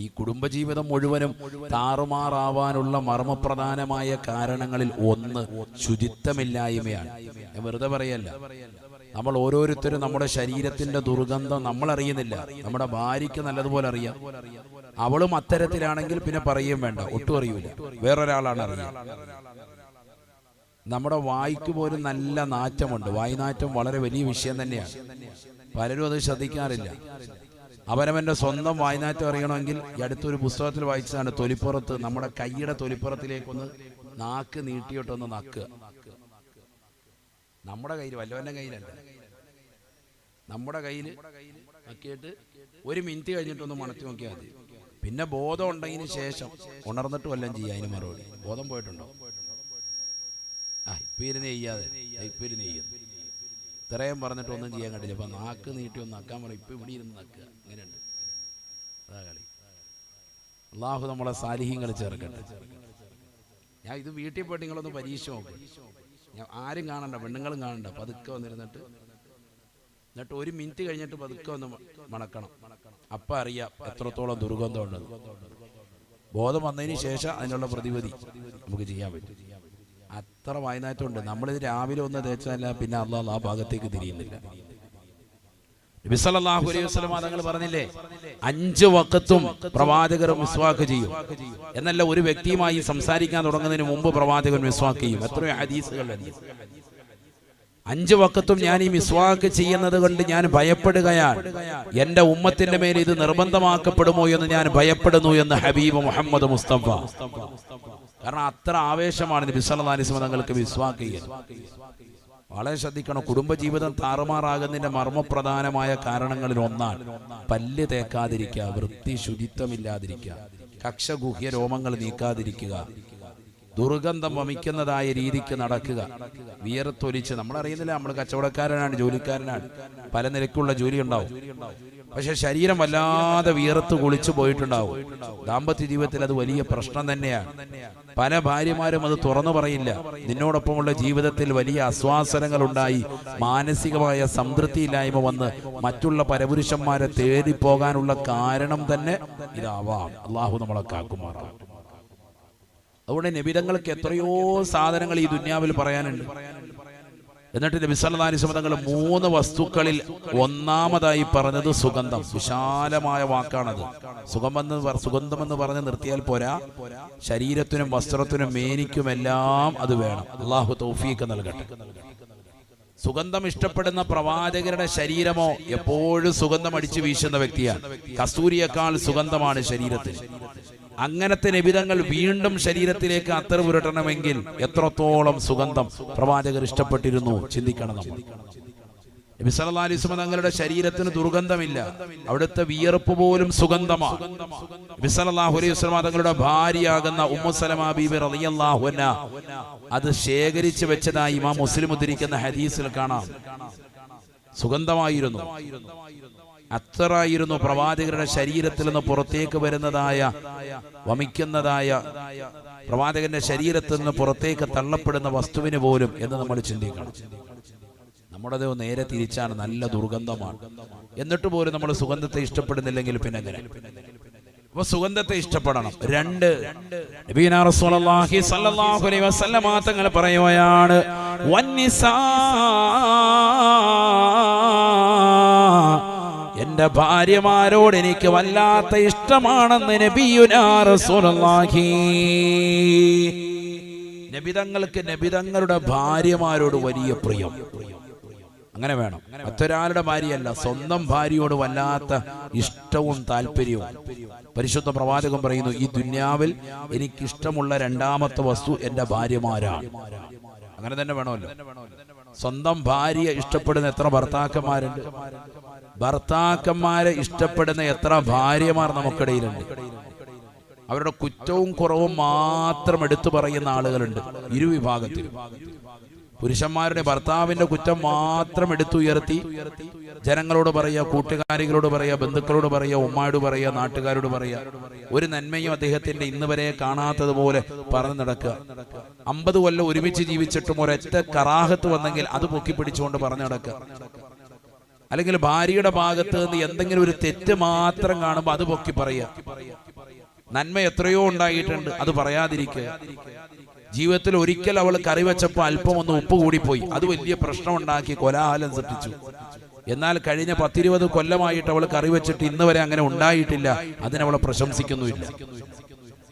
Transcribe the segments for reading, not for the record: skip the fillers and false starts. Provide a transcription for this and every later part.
ഈ കുടുംബജീവിതം മുഴുവനും താറുമാറാവാനുള്ള മർമ്മപ്രധാനമായ കാരണങ്ങളിൽ ഒന്ന് ശുചിത്വമില്ലായ്മയാണ്. ഞാൻ വെറുതെ പറയല്ല. നമ്മൾ ഓരോരുത്തരും നമ്മുടെ ശരീരത്തിന്റെ ദുർഗന്ധം നമ്മൾ അറിയുന്നില്ല. നമ്മുടെ ഭാര്യയ്ക്ക് നല്ലതുപോലെ അറിയാം. അവളും അത്തരത്തിലാണെങ്കിൽ പിന്നെ പറയുകയും വേണ്ട, ഒട്ടും അറിയൂല. വേറൊരാളാണ് അറിയുക. നമ്മുടെ വായ്ക്ക് പോലും നല്ല നാറ്റമുണ്ട്. വായ്നാറ്റം വളരെ വലിയ വിഷയം തന്നെയാണ്. പലരും അത് ശ്രദ്ധിക്കാറില്ല. അവനവന്റെ സ്വന്തം വായ്നാറ്റം അറിയണമെങ്കിൽ ഈ അടുത്തൊരു പുസ്തകത്തിൽ വായിച്ചതാണ്, തൊലിപ്പുറത്ത് നമ്മുടെ കൈയുടെ തൊലിപ്പുറത്തിലേക്കൊന്ന് നാക്ക് നീട്ടിയിട്ടൊന്ന് നക്കുക. നമ്മുടെ കയ്യിൽ, വല്ലവന്റെ കയ്യിലല്ല, നമ്മുടെ കയ്യിൽ നക്കിയിട്ട് 1 മിനിറ്റ് കഴിഞ്ഞിട്ടൊന്ന് മണത്തി നോക്കിയാൽ മതി. പിന്നെ ബോധം ഉണ്ടെങ്കിൽ ശേഷം ഉണർന്നിട്ട് വല്ലതും ചെയ്യുക. അതിന് മറുപടി ബോധം പോയിട്ടുണ്ടോ? ഇപ്പം ഇരുന്ന് ചെയ്യാതെ ഇപ്പം ഇരുന്ന് ചെയ്യുന്നു. ഇത്രയും പറഞ്ഞിട്ട് ഒന്നും ചെയ്യാൻ കണ്ടില്ല. ഇപ്പം നാക്ക് നീട്ടി ഒന്ന് നക്കാൻ പറയും. ഇപ്പം ഇവിടെ ഇരുന്ന് നക്കുക. അങ്ങനെയുണ്ട്. അതാ കളി. അള്ളാഹു നമ്മളെ സാലിഹ്യങ്ങൾ ചേർക്കട്ടെ. ഞാൻ ഇത് വീട്ടിൽ പോയിട്ട് നിങ്ങളൊന്ന് പരീക്ഷ നോക്കും. ഞാൻ ആരും കാണണ്ട, പെണ്ണുങ്ങളും കാണണ്ട. പതുക്കെ വന്നിരുന്നിട്ട് എന്നിട്ട് 1 മിനിറ്റ് കഴിഞ്ഞിട്ട് പതുക്കെ ഒന്ന് മണക്കണം. അപ്പം അറിയാം എത്രത്തോളം ദുർഗന്ധം ഉള്ളത്. ബോധം വന്നതിന് ശേഷം അതിനുള്ള പ്രതിവിധി നമുക്ക് ചെയ്യാൻ പറ്റും. അത്ര വായനാറ്റമുണ്ട്. നമ്മളിത് രാവിലെ ഒന്ന് തേച്ചല്ല പിന്നെ അള്ളാഹ് ആ ഭാഗത്തേക്ക് തിരിയുന്നില്ല. നബി സല്ലല്ലാഹു അലൈഹി വസല്ലം തങ്ങൾ പറഞ്ഞില്ലേ, 5 വഖത്തും പ്രവാചകർ മിസ്വാക്ക് ചെയ്യും എന്നല്ല. ഒരു വ്യക്തിയുമായി സംസാരിക്കാൻ തുടങ്ങുന്നതിന് മുമ്പ് പ്രവാചകൻ മിസ്വാക്ക് ചെയ്യും. എത്രയോ ഹദീസുകൾ. 5 വഖത്തും ഞാൻ ഈ മിസ്വാക്ക് ചെയ്യുന്നത് കൊണ്ട് ഞാൻ ഭയപ്പെടുകയാണ്. എന്റെ ഉമ്മത്തിന്റെ മേൽ ഇത് നിർബന്ധമാക്കപ്പെടുമോ എന്ന് ഞാൻ ഭയപ്പെടുന്നു എന്ന് ഹബീബ് മുഹമ്മദ് മുസ്തഫ. കാരണം അത്ര ആവേശമാണ് നബി സല്ലല്ലാഹു അലൈഹി വസല്ലം തങ്ങൾക്ക് മിസ്വാക്ക് ചെയ്യാൻ. വളരെ ശ്രദ്ധിക്കണം. കുടുംബജീവിതം താറുമാറാകുന്നതിന്റെ മർമ്മപ്രധാനമായ കാരണങ്ങളിൽ ഒന്നാണ് പല്ല് തേക്കാതിരിക്കുക, വൃത്തി ശുചിത്വമില്ലാതിരിക്കുക, കക്ഷഗുഹ്യ രോമങ്ങൾ നീക്കാതിരിക്കുക, ദുർഗന്ധം വമിക്കുന്നതായ രീതിക്ക് നടക്കുക, വിയർത്തൊലിച്ച്. നമ്മളറിയുന്നില്ല, നമ്മൾ കച്ചവടക്കാരനാണ്, ജോലിക്കാരനാണ്, പല നിലക്കുള്ള ജോലി ഉണ്ടാവും. പക്ഷെ ശരീരം വല്ലാതെ വിയർത്ത് കുളിച്ചു പോയിട്ടുണ്ടാവും. ദാമ്പത്യ ജീവിതത്തിൽ അത് വലിയ പ്രശ്നം തന്നെയാണ്. പല ഭാര്യമാരും അത് തുറന്നു പറയില്ല. നിന്നോടൊപ്പമുള്ള ജീവിതത്തിൽ വലിയ അസ്വാസനങ്ങൾ ഉണ്ടായി, മാനസികമായ സംതൃപ്തിയില്ലായ്മ വന്ന് മറ്റുള്ള പരപുരുഷന്മാരെ തേടിപ്പോകാനുള്ള കാരണം തന്നെ ഇതാവാം. അള്ളാഹു നമ്മളെ കാക്കുമാറാം. അതുകൊണ്ട് നബിതങ്ങൾക്ക് എത്രയോ സാധനങ്ങൾ ഈ ദുന്യാവിൽ പറയാനുണ്ട്. എന്നിട്ട് നബി സല്ലല്ലാഹു അലൈഹി വസല്ലം തങ്ങൾ 3 വസ്തുക്കളിൽ ഒന്നാമതായി പറഞ്ഞത് സുഗന്ധം. വിശാലമായ വാക്കാണത്. സുഗന്ധമെന്ന് പറഞ്ഞ് നിർത്തിയാൽ പോരാ, ശരീരത്തിനും വസ്ത്രത്തിനും മേനിക്കുമെല്ലാം അത് വേണം. അള്ളാഹു തൗഫീഖ് നൽകട്ടെ. സുഗന്ധം ഇഷ്ടപ്പെടുന്ന പ്രവാചകരുടെ ശരീരമോ എപ്പോഴും സുഗന്ധം അടിച്ചു വീശുന്ന വ്യക്തിയാണ്. കസ്തൂരിയേക്കാൾ സുഗന്ധമാണ് ശരീരത്തിൽ. അങ്ങനത്തെ നബിതങ്ങൾ വീണ്ടും ശരീരത്തിലേക്ക് അത്തർ പുരട്ടണമെങ്കിൽ എത്രത്തോളം സുഗന്ധം പ്രവാചകർ ഇഷ്ടപ്പെട്ടിരുന്നു ചിന്തിക്കണം നമ്മൾ. നബി സല്ലല്ലാഹു അലൈഹി വസല്ലം തങ്ങളുടെ ശരീരത്തിന് ദുർഗന്ധമില്ല. അവിടുത്തെ വിയർപ്പ് പോലും സുഗന്ധമാണ്. നബി സല്ലല്ലാഹു അലൈഹി വസല്ലം തങ്ങളുടെ ഭാര്യയാകുന്ന ഉമ്മു സലമ ബീബി റളിയല്ലാഹു അൻഹ അത് ശേഖരിച്ചു വെച്ചതായി ഇമാം മുസ്ലിം ഉദ്ധരിക്കുന്ന ഹദീസിൽ കാണാം. സുഗന്ധമായിരുന്നു. അത്രയായിരുന്നു പ്രവാചകരുടെ ശരീരത്തിൽ നിന്ന് പുറത്തേക്ക് വരുന്നതായ, വമിക്കുന്നതായ, പ്രവാചകന്റെ ശരീരത്തിൽ നിന്ന് പുറത്തേക്ക് തള്ളപ്പെടുന്ന വസ്തുവിന് പോലും എന്ന് നമ്മൾ ചിന്തിക്കണം. നമ്മുടേത് നേരെ തിരിച്ചാണ്. നല്ല ദുർഗന്ധമാണ്. എന്നിട്ട് പോലും നമ്മൾ സുഗന്ധത്തെ ഇഷ്ടപ്പെടുന്നില്ലെങ്കിൽ പിന്നെ എങ്ങനെ? അപ്പൊ സുഗന്ധത്തെ ഇഷ്ടപ്പെടണം. 2, നബിയുനാ റസൂലുള്ളാഹി സ്വല്ലല്ലാഹു അലൈഹി വസല്ലം തങ്ങൾ പറയുകയാണ്, വന്നിസാ, എന്റെ ഭാര്യമാരോട് എനിക്ക് വല്ലാത്ത ഇഷ്ടമാണെന്ന് നബിയുനാ റസൂലുള്ളാഹി. നബിതങ്ങൾക്ക് നബിതങ്ങളുടെ ഭാര്യമാരോട് വലിയ പ്രിയം. അങ്ങനെ വേണം. മറ്റൊരാളുടെ ഭാര്യയല്ല, സ്വന്തം ഭാര്യയോട് വല്ലാത്ത ഇഷ്ടവും താല്പര്യവും. പരിശുദ്ധ പ്രവാചകൻ പറയുന്നു, ഈ ദുന്യാവിൽ എനിക്കിഷ്ടമുള്ള 2ാമത്തെ വസ്തു എന്റെ ഭാര്യമാരാണ്. അങ്ങനെ തന്നെ വേണമല്ലോ. സ്വന്തം ഭാര്യ ഇഷ്ടപ്പെടുന്ന എത്ര ഭർത്താക്കന്മാരുണ്ട്? ഭർത്താക്കന്മാരെ ഇഷ്ടപ്പെടുന്ന എത്ര ഭാര്യമാർ നമുക്കിടയിലുണ്ട്? അവരുടെ കുറ്റവും കുറവും മാത്രം എടുത്തു പറയുന്ന ആളുകളുണ്ട് ഇരുവിഭാഗത്തിലും. പുരുഷന്മാരുടെ ഭർത്താവിന്റെ കുറ്റം മാത്രം എടുത്തുയർത്തി ജനങ്ങളോട് പറയുക, കൂട്ടുകാരികളോട് പറയുക, ബന്ധുക്കളോട് പറയുക, ഉമ്മായോട് പറയുക, നാട്ടുകാരോട് പറയുക. ഒരു നന്മയും അദ്ദേഹത്തിന്റെ ഇന്ന് വരെ കാണാത്തതുപോലെ പറഞ്ഞു നടക്കുക. 50 കൊല്ലം ഒരുമിച്ച് ജീവിച്ചിട്ടും ഒരൊറ്റ കറാഹത്ത് വന്നെങ്കിൽ അത് പൊക്കിപ്പിടിച്ചുകൊണ്ട് പറഞ്ഞു നടക്കുക. അല്ലെങ്കിൽ ഭാര്യയുടെ ഭാഗത്ത് നിന്ന് എന്തെങ്കിലും ഒരു തെറ്റ് മാത്രം കാണുമ്പോൾ അത് പൊക്കി പറയുക. നന്മ എത്രയോ ഉണ്ടായിട്ടുണ്ട്, അത് പറയാതിരിക്കുക. ജീവിതത്തിൽ ഒരിക്കൽ അവൾ കറി വെച്ചപ്പോൾ അല്പം ഒന്ന് ഉപ്പ് കൂടിപ്പോയി, അത് വലിയ പ്രശ്നം ഉണ്ടാക്കി, കോലാഹലം സൃഷ്ടിച്ചു. എന്നാൽ കഴിഞ്ഞ 10-20 കൊല്ലമായിട്ട് അവൾ കറി വെച്ചിട്ട് ഇന്ന് വരെ അങ്ങനെ ഉണ്ടായിട്ടില്ല, അതിനവളെ പ്രശംസിക്കുന്നുമില്ല.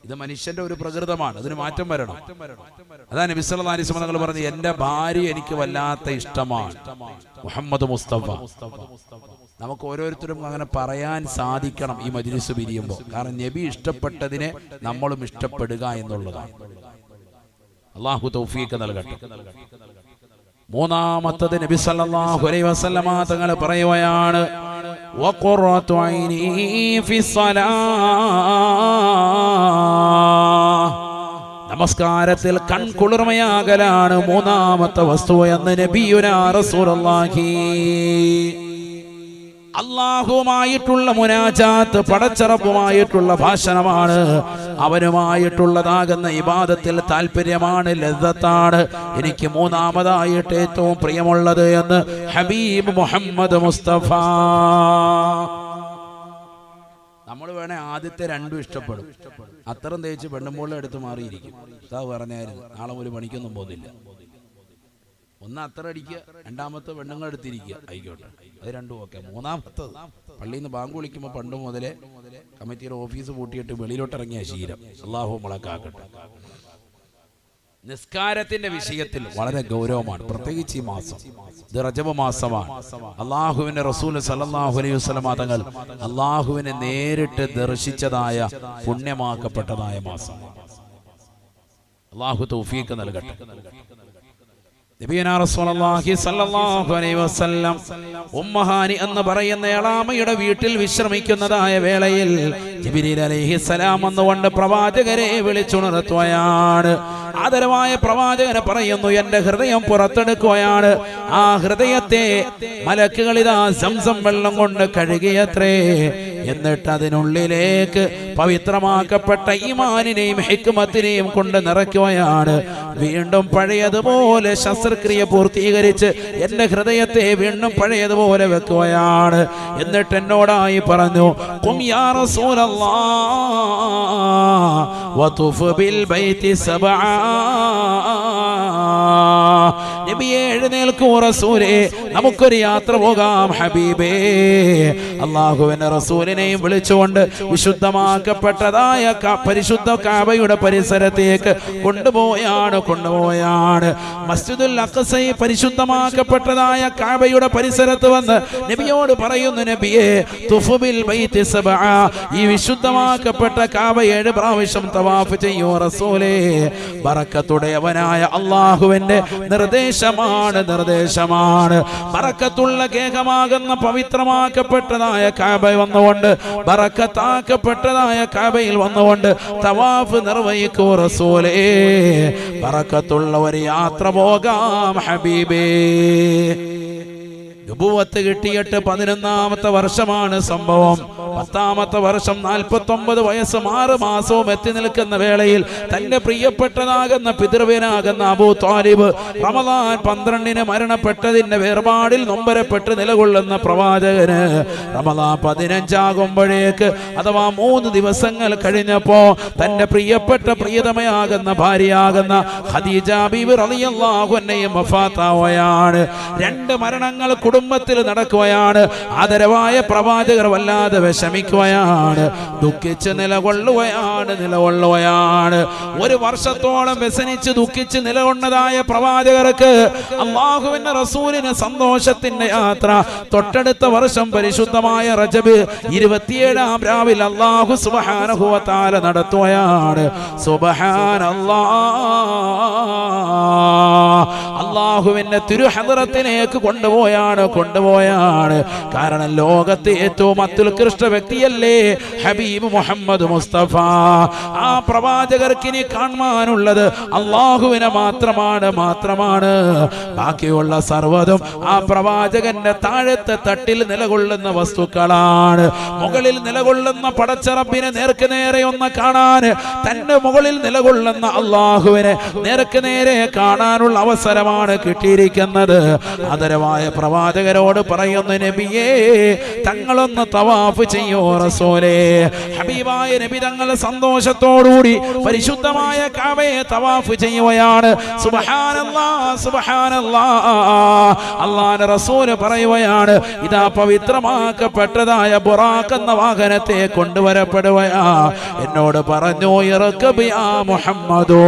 ഇത് മനുഷ്യന്റെ ഒരു പ്രകൃതമാണ്, അതിന് മാറ്റം വരണം. അതാണ് നബി സല്ലല്ലാഹു അലൈഹി വസല്ലം തങ്ങൾ പറഞ്ഞു, എന്റെ ഭാര്യ എനിക്ക് വല്ലാത്ത ഇഷ്ടമാണ്, മുഹമ്മദ് മുസ്തഫ. നമുക്ക് ഓരോരുത്തരും അങ്ങനെ പറയാൻ സാധിക്കണം ഈ മജ്‌ലിസ് പിരിയുമ്പോൾ. കാരണം നബി ഇഷ്ടപ്പെട്ടതിനെ നമ്മളും ഇഷ്ടപ്പെടുക എന്നുള്ളതാണ്. അല്ലാഹു തൗഫീഖ് നൽകട്ടെ. മൂന്നാമത്തത് നബി സല്ലല്ലാഹു അലൈഹി വസല്ലമ തങ്ങൾ പറയുകയാണ്, വഖറത്തു ഐനി ഫിസ്സലാഹ്, നമസ്കാരത്തിൽ കൺകുളിർമയാകലാണ് മൂന്നാമത്തെ വസ്തു എന്ന് നബിയുനാ റസൂലുള്ളാഹി. അല്ലാഹുവുമായിട്ടുള്ള മുനാജാത്ത്, പടച്ചറബുമായിട്ടുള്ള ഭാഷണമാണ്, അവനുമായിട്ടുള്ളതാകുന്ന ഇബാദത്തിൽ താല്പര്യമാണ്, ലദ്ദത്താണ് എനിക്ക് മൂന്നാമതായിട്ട് ഏറ്റവും പ്രിയമുള്ളത് എന്ന് ഹബീബ് മുഹമ്മദ് മുസ്തഫ. നമ്മൾ വേണേ ആദ്യത്തെ രണ്ടും ഇഷ്ടപ്പെടും, അത്തരം തേച്ച് പെണ്ണുമ്പോളെ എടുത്ത് മാറിയിരിക്കും. പറഞ്ഞായിരുന്നു നാളെ ഒരു പണിക്കൊന്നും പോകുന്നില്ല. ഒന്ന് അത്ര അടിക്കുക, രണ്ടാമത്തെ പെണ്ണുങ്ങൾ എടുത്തിരിക്കുക, ആയിക്കോട്ടെ, അത് രണ്ടും ഓക്കെ. മൂന്നാമത്തത് പള്ളിയിൽ നിന്ന് ബാങ്ക് വിളിക്കുമ്പോൾ പണ്ട് മുതലേ കമ്മിറ്റിയുടെ ഓഫീസ് പൂട്ടിയിട്ട് വെളിയിലോട്ടിറങ്ങിയ ശീലം. അല്ലാഹു മുളക്കാക്കട്ടെ. നിസ്കാരത്തിന്റെ വിഷയത്തിൽ വളരെ ഗൗരവമാണ്, പ്രത്യേകിച്ച് ഈ മാസം. ഇത് റജബ് മാസമാണ്. അള്ളാഹുവിന്റെ റസൂൽ സല്ലല്ലാഹു അലൈഹി വസല്ലം തങ്ങൾ അള്ളാഹുവിനെ നേരിട്ട് ദർശിച്ചതായ പുണ്യമാക്കപ്പെട്ടതായ മാസം. അള്ളാഹു തൗഫീഖ് നൽകട്ടെ. നബിയുനാ റസൂലുള്ളാഹി സ്വല്ലല്ലാഹു അലൈഹി വസല്ലം ഉമ്മഹാനി എന്ന് പറയുന്ന എളാമയുടെ വീട്ടിൽ വിശ്രമിക്കുന്നതായ വേളയിൽ ജിബ്രീൽ അലൈഹിസ്സലാം വന്നുകൊണ്ട് പ്രവാചകരെ വിളിച്ചുണർത്തുകയാണ്. ആദരവായ പ്രവാചകനെ പറയുന്നു, എന്റെ ഹൃദയം പുറത്തെടുക്കുകയാണ്. ആ ഹൃദയത്തെ മലക്കുകൾ ഇതാ സംസം വെള്ളം കൊണ്ട് കഴുകിയത്രേ. എന്നിട്ട് അതിനുള്ളിലേക്ക് പവിത്രമാക്കപ്പെട്ട ഈമാനിനെയും ഹിക്മത്തിനെയും കൊണ്ട് നിറയ്ക്കുകയാണ്. വീണ്ടും പഴയതുപോലെ ശസ്ത്രക്രിയ പൂർത്തീകരിച്ച് എന്റെ ഹൃദയത്തെ വീണ്ടും പഴയതുപോലെ വെക്കുകയാണ്. എന്നിട്ട് എന്നോടായി പറഞ്ഞു, ഖും യാ റസൂലല്ലാഹ് വതുഫ് ബിൽ ബൈതി സബആ, നബിയേ എഴുന്നേൽക്കൂ റസൂലേ, നമുക്കൊരു യാത്ര പോകാം ഹബീബേ. അല്ലാഹുവിന്റെ റസൂലിനെയും വിളിച്ചുകൊണ്ട് വിശുദ്ധമാക്കപ്പെട്ടതായ പരിശുദ്ധ കഅബയുടെ പരിസരത്തേക്ക് കൊണ്ടുപോയാണ്. മസ്ജിദുൽ അഖ്സ പരിശുദ്ധമാക്കപ്പെട്ടതായ കഅബയുടെ പരിസരത്ത് വന്ന് നബിയോട് പറയുന്നു, നബിയേ തുഫ് ബിൽ ബൈതി സബഅ, ഈ വിശുദ്ധമാക്കപ്പെട്ട കഅബ 7 പ്രാവശ്യം തവാഫ് ചെയ്യൂ റസൂലേ. ബറക്കത്തുടയവനായ അല്ലാഹുവിന്റെ നിർദ്ദേശമാണ്. ബറക്കത്തുള്ള കേകമാകുന്ന പവിത്രമാക്കപ്പെട്ടതായ കഅബ വന്നുകൊണ്ട്, ബറക്കത്താക്കപ്പെട്ടതായ കഅബയിൽ വന്നുകൊണ്ട് തവാഫ് നിർവഹിക്കൂ റസൂലേ. ബറക്കത്തുള്ള ഒരു യാത്ര പോകാം ഹബീബേ. നുബുവത്ത് കിട്ടിയിട്ട് 11ാമത്തെ വർഷമാണ് സംഭവം. 10ാമത്തെ വർഷം 49 വയസ്സും 6 മാസവും എത്തി നിൽക്കുന്ന വേളയിൽ തന്റെ പ്രിയപ്പെട്ടതാകുന്ന പിതൃവ്യനാകുന്ന അബൂ ത്വാലിബ് റമദാൻ 12 മരണപ്പെട്ടതിന്റെ വേർപാടിൽ നൊമ്പരപ്പെട്ട് നിലകൊള്ളുന്ന പ്രവാചകന് റമദാൻ 15 ആകുമ്പോഴേക്ക്, അഥവാ 3 ദിവസങ്ങൾ കഴിഞ്ഞപ്പോ തന്റെ പ്രിയപ്പെട്ട പ്രിയതമയാകുന്ന ഭാര്യയാകുന്ന ഖദീജ ബീവി റളിയല്ലാഹു അൻഹയും വഫാത്താവുകയാണ്. 2 മരണങ്ങൾ കുടുംബത്തിൽ നടക്കുകയാണ്. ആദരവായ പ്രവാചകർ വല്ലാതെ വിഷമിക്കുകയാണ്, ദുഃഖിച്ച് നിലകൊള്ളുകയാണ്. 1 വർഷത്തോളം വ്യസനിച്ച് ദുഃഖിച്ച് നിലകൊണ്ടതായ പ്രവാചകർക്ക് അല്ലാഹുവിന്റെ റസൂലിന് സന്തോഷത്തിന്റെ യാത്ര. തൊട്ടടുത്ത വർഷം പരിശുദ്ധമായ റജബ് 27-ാം രാവിൽ അല്ലാഹു സുബ്ഹാനഹു വ തആല നടത്തുകയാണ്. സുബ്ഹാനല്ലാഹ്, അല്ലാഹുവിന്റെ തിരുഹദ്റത്തിലേക്ക് കൊണ്ടുപോയാണ്. കാരണം ലോകത്തെ ഏറ്റവും അത്യുത്കൃഷ്ട വ്യക്തിയല്ലേ ഹബീബ് മുഹമ്മദ് മുസ്തഫ. ആ പ്രവാചകർക്ക് ഇനി കാണാനുള്ളത് അല്ലാഹുവിനെ മാത്രമാണ്. ബാക്കിയുള്ള സർവ്വതും ആ പ്രവാചകന്റെ താഴത്തെ തട്ടിൽ നിലകൊള്ളുന്ന വസ്തുക്കളാണ്. മുകളിൽ നിലകൊള്ളുന്ന പടച്ചറബിനെ നേർക്ക് നേരെ ഒന്ന് കാണാൻ, തന്റെ മുകളിൽ നിലകൊള്ളുന്ന അല്ലാഹുവിനെ നേർക്ക് നേരെ കാണാനുള്ള അവസരമാണ് കിട്ടിയിരിക്കുന്നത്. ആദരവായ പ്രവാചകൻ പ്രവാചകരോട് പറയുന്നു, നബിയേ തങ്ങളൊന്ന് തവാഫ് ചെയ്യോ റസൂലേ. ഹബീബായ നബി തങ്ങൾ സന്തോഷത്തോടുകൂടി പരിശുദ്ധമായ കഅബയെ തവാഫ് ചെയ്യുകയാണ്. സുബ്ഹാനല്ലാഹ് സുബ്ഹാനല്ലാഹ്. അല്ലാഹുവിന്റെ റസൂൽ പറയുകയാണ്, ഇതാ പവിത്രമാക്കപ്പെട്ടതായ ബുറാഖ് എന്ന വാഹനത്തെ കൊണ്ടുവരപ്പെടുകയാ. എന്നോട് പറഞ്ഞു, ഇർകബ് യാ മുഹമ്മദോ,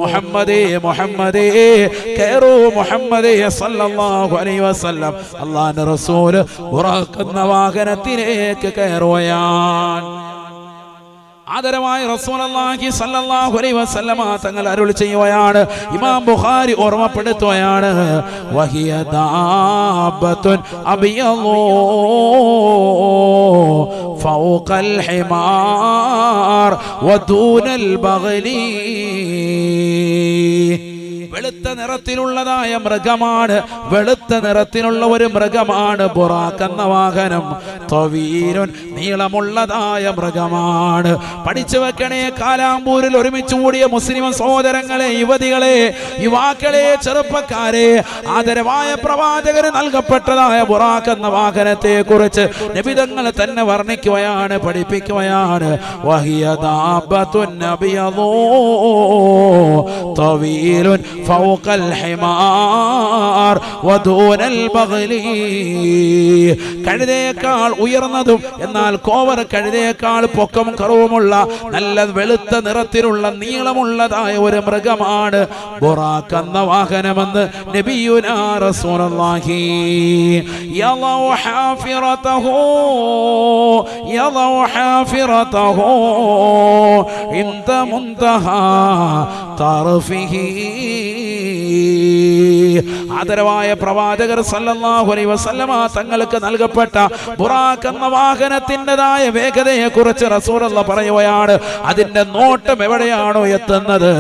മുഹമ്മദേ മുഹമ്മദേ കയറൂ മുഹമ്മദേ സല്ലല്ലാഹു അലൈഹി വസല്ലം. അല്ലാഹുവിന്റെ റസൂൽ ബുറാഖ് എന്ന വാഹനത്തിലേക്ക് കയറുകയാണ്. ആദരവായ റസൂലുള്ളാഹി സ്വല്ലല്ലാഹു അലൈഹി വസല്ലമ തങ്ങൾ അരുളി ചെയ്യുകയാണ്. ഇമാം ബുഖാരി ഓർമ്മപ്പെടുത്തുകയാണ്, വഹിയ ദാബത്തുൻ അബിയളൂ ഫൗഖൽ ഹിമാർ വദൂനൽ ബഗ്ലി. വെളുത്ത നിറത്തിലുള്ളതായ മൃഗമാണ്, വെളുത്ത നിറത്തിലുള്ള ഒരു മൃഗമാണ് ബുറാഖ് എന്ന വാഹനം. തവീലുൻ നീളമുള്ളതായ മൃഗമാണ്. പഠിച്ചു വെക്കണേ, കാലാമ്പൂരിൽ ഒരുമിച്ച് കൂടിയ മുസ്ലിം സഹോദരങ്ങളെ, യുവതികളെ, യുവാക്കളെ, ചെറുപ്പക്കാരെ, ആദരവായ പ്രവാചകന് നൽകപ്പെട്ടതായ ബുറാഖ് എന്ന വാഹനത്തെ കുറിച്ച് നബിതങ്ങൾ തന്നെ വർണ്ണിക്കുകയാണ്, പഠിപ്പിക്കുകയാണ്. വഹിയ ദാബത്തുൻ നബിയദൂ തവീലുൻ ഫൗഖൽ ഹിമാർ വദൂനൽ ബഗ്ലി. കഴുതയേക്കാൾ ഉയർന്നതും എന്നാൽ കോവർ കഴുതയേക്കാൾ പൊക്കം കറുവുമുള്ള നല്ല വെളുത്ത നിറത്തിലുള്ള നീളമുള്ളതായ ഒരു മൃഗമാണ് ബുറാഖ് എന്ന വാഹനമെന്ന് നബിയുനാ റസൂലുള്ളാഹി. യളൗ ഹാഫിറതഹു യളൗ ഹാഫിറതഹു ഇന്ത മുൻതഹാ തർഫിഹി. ആദരവായ പ്രവാചകർ സല്ലല്ലാഹു അലൈഹി വസല്ലമ തങ്ങൾക്ക് നൽകപ്പെട്ട ബുറാഖ് എന്ന വാഹനത്തിൻ്റെതായ വേഗതയെ കുറിച്ച് റസൂലുള്ളാഹി പറയുകയാണ്. അതിന്റെ നോട്ടം എവിടെയാണോ എത്തുന്നത്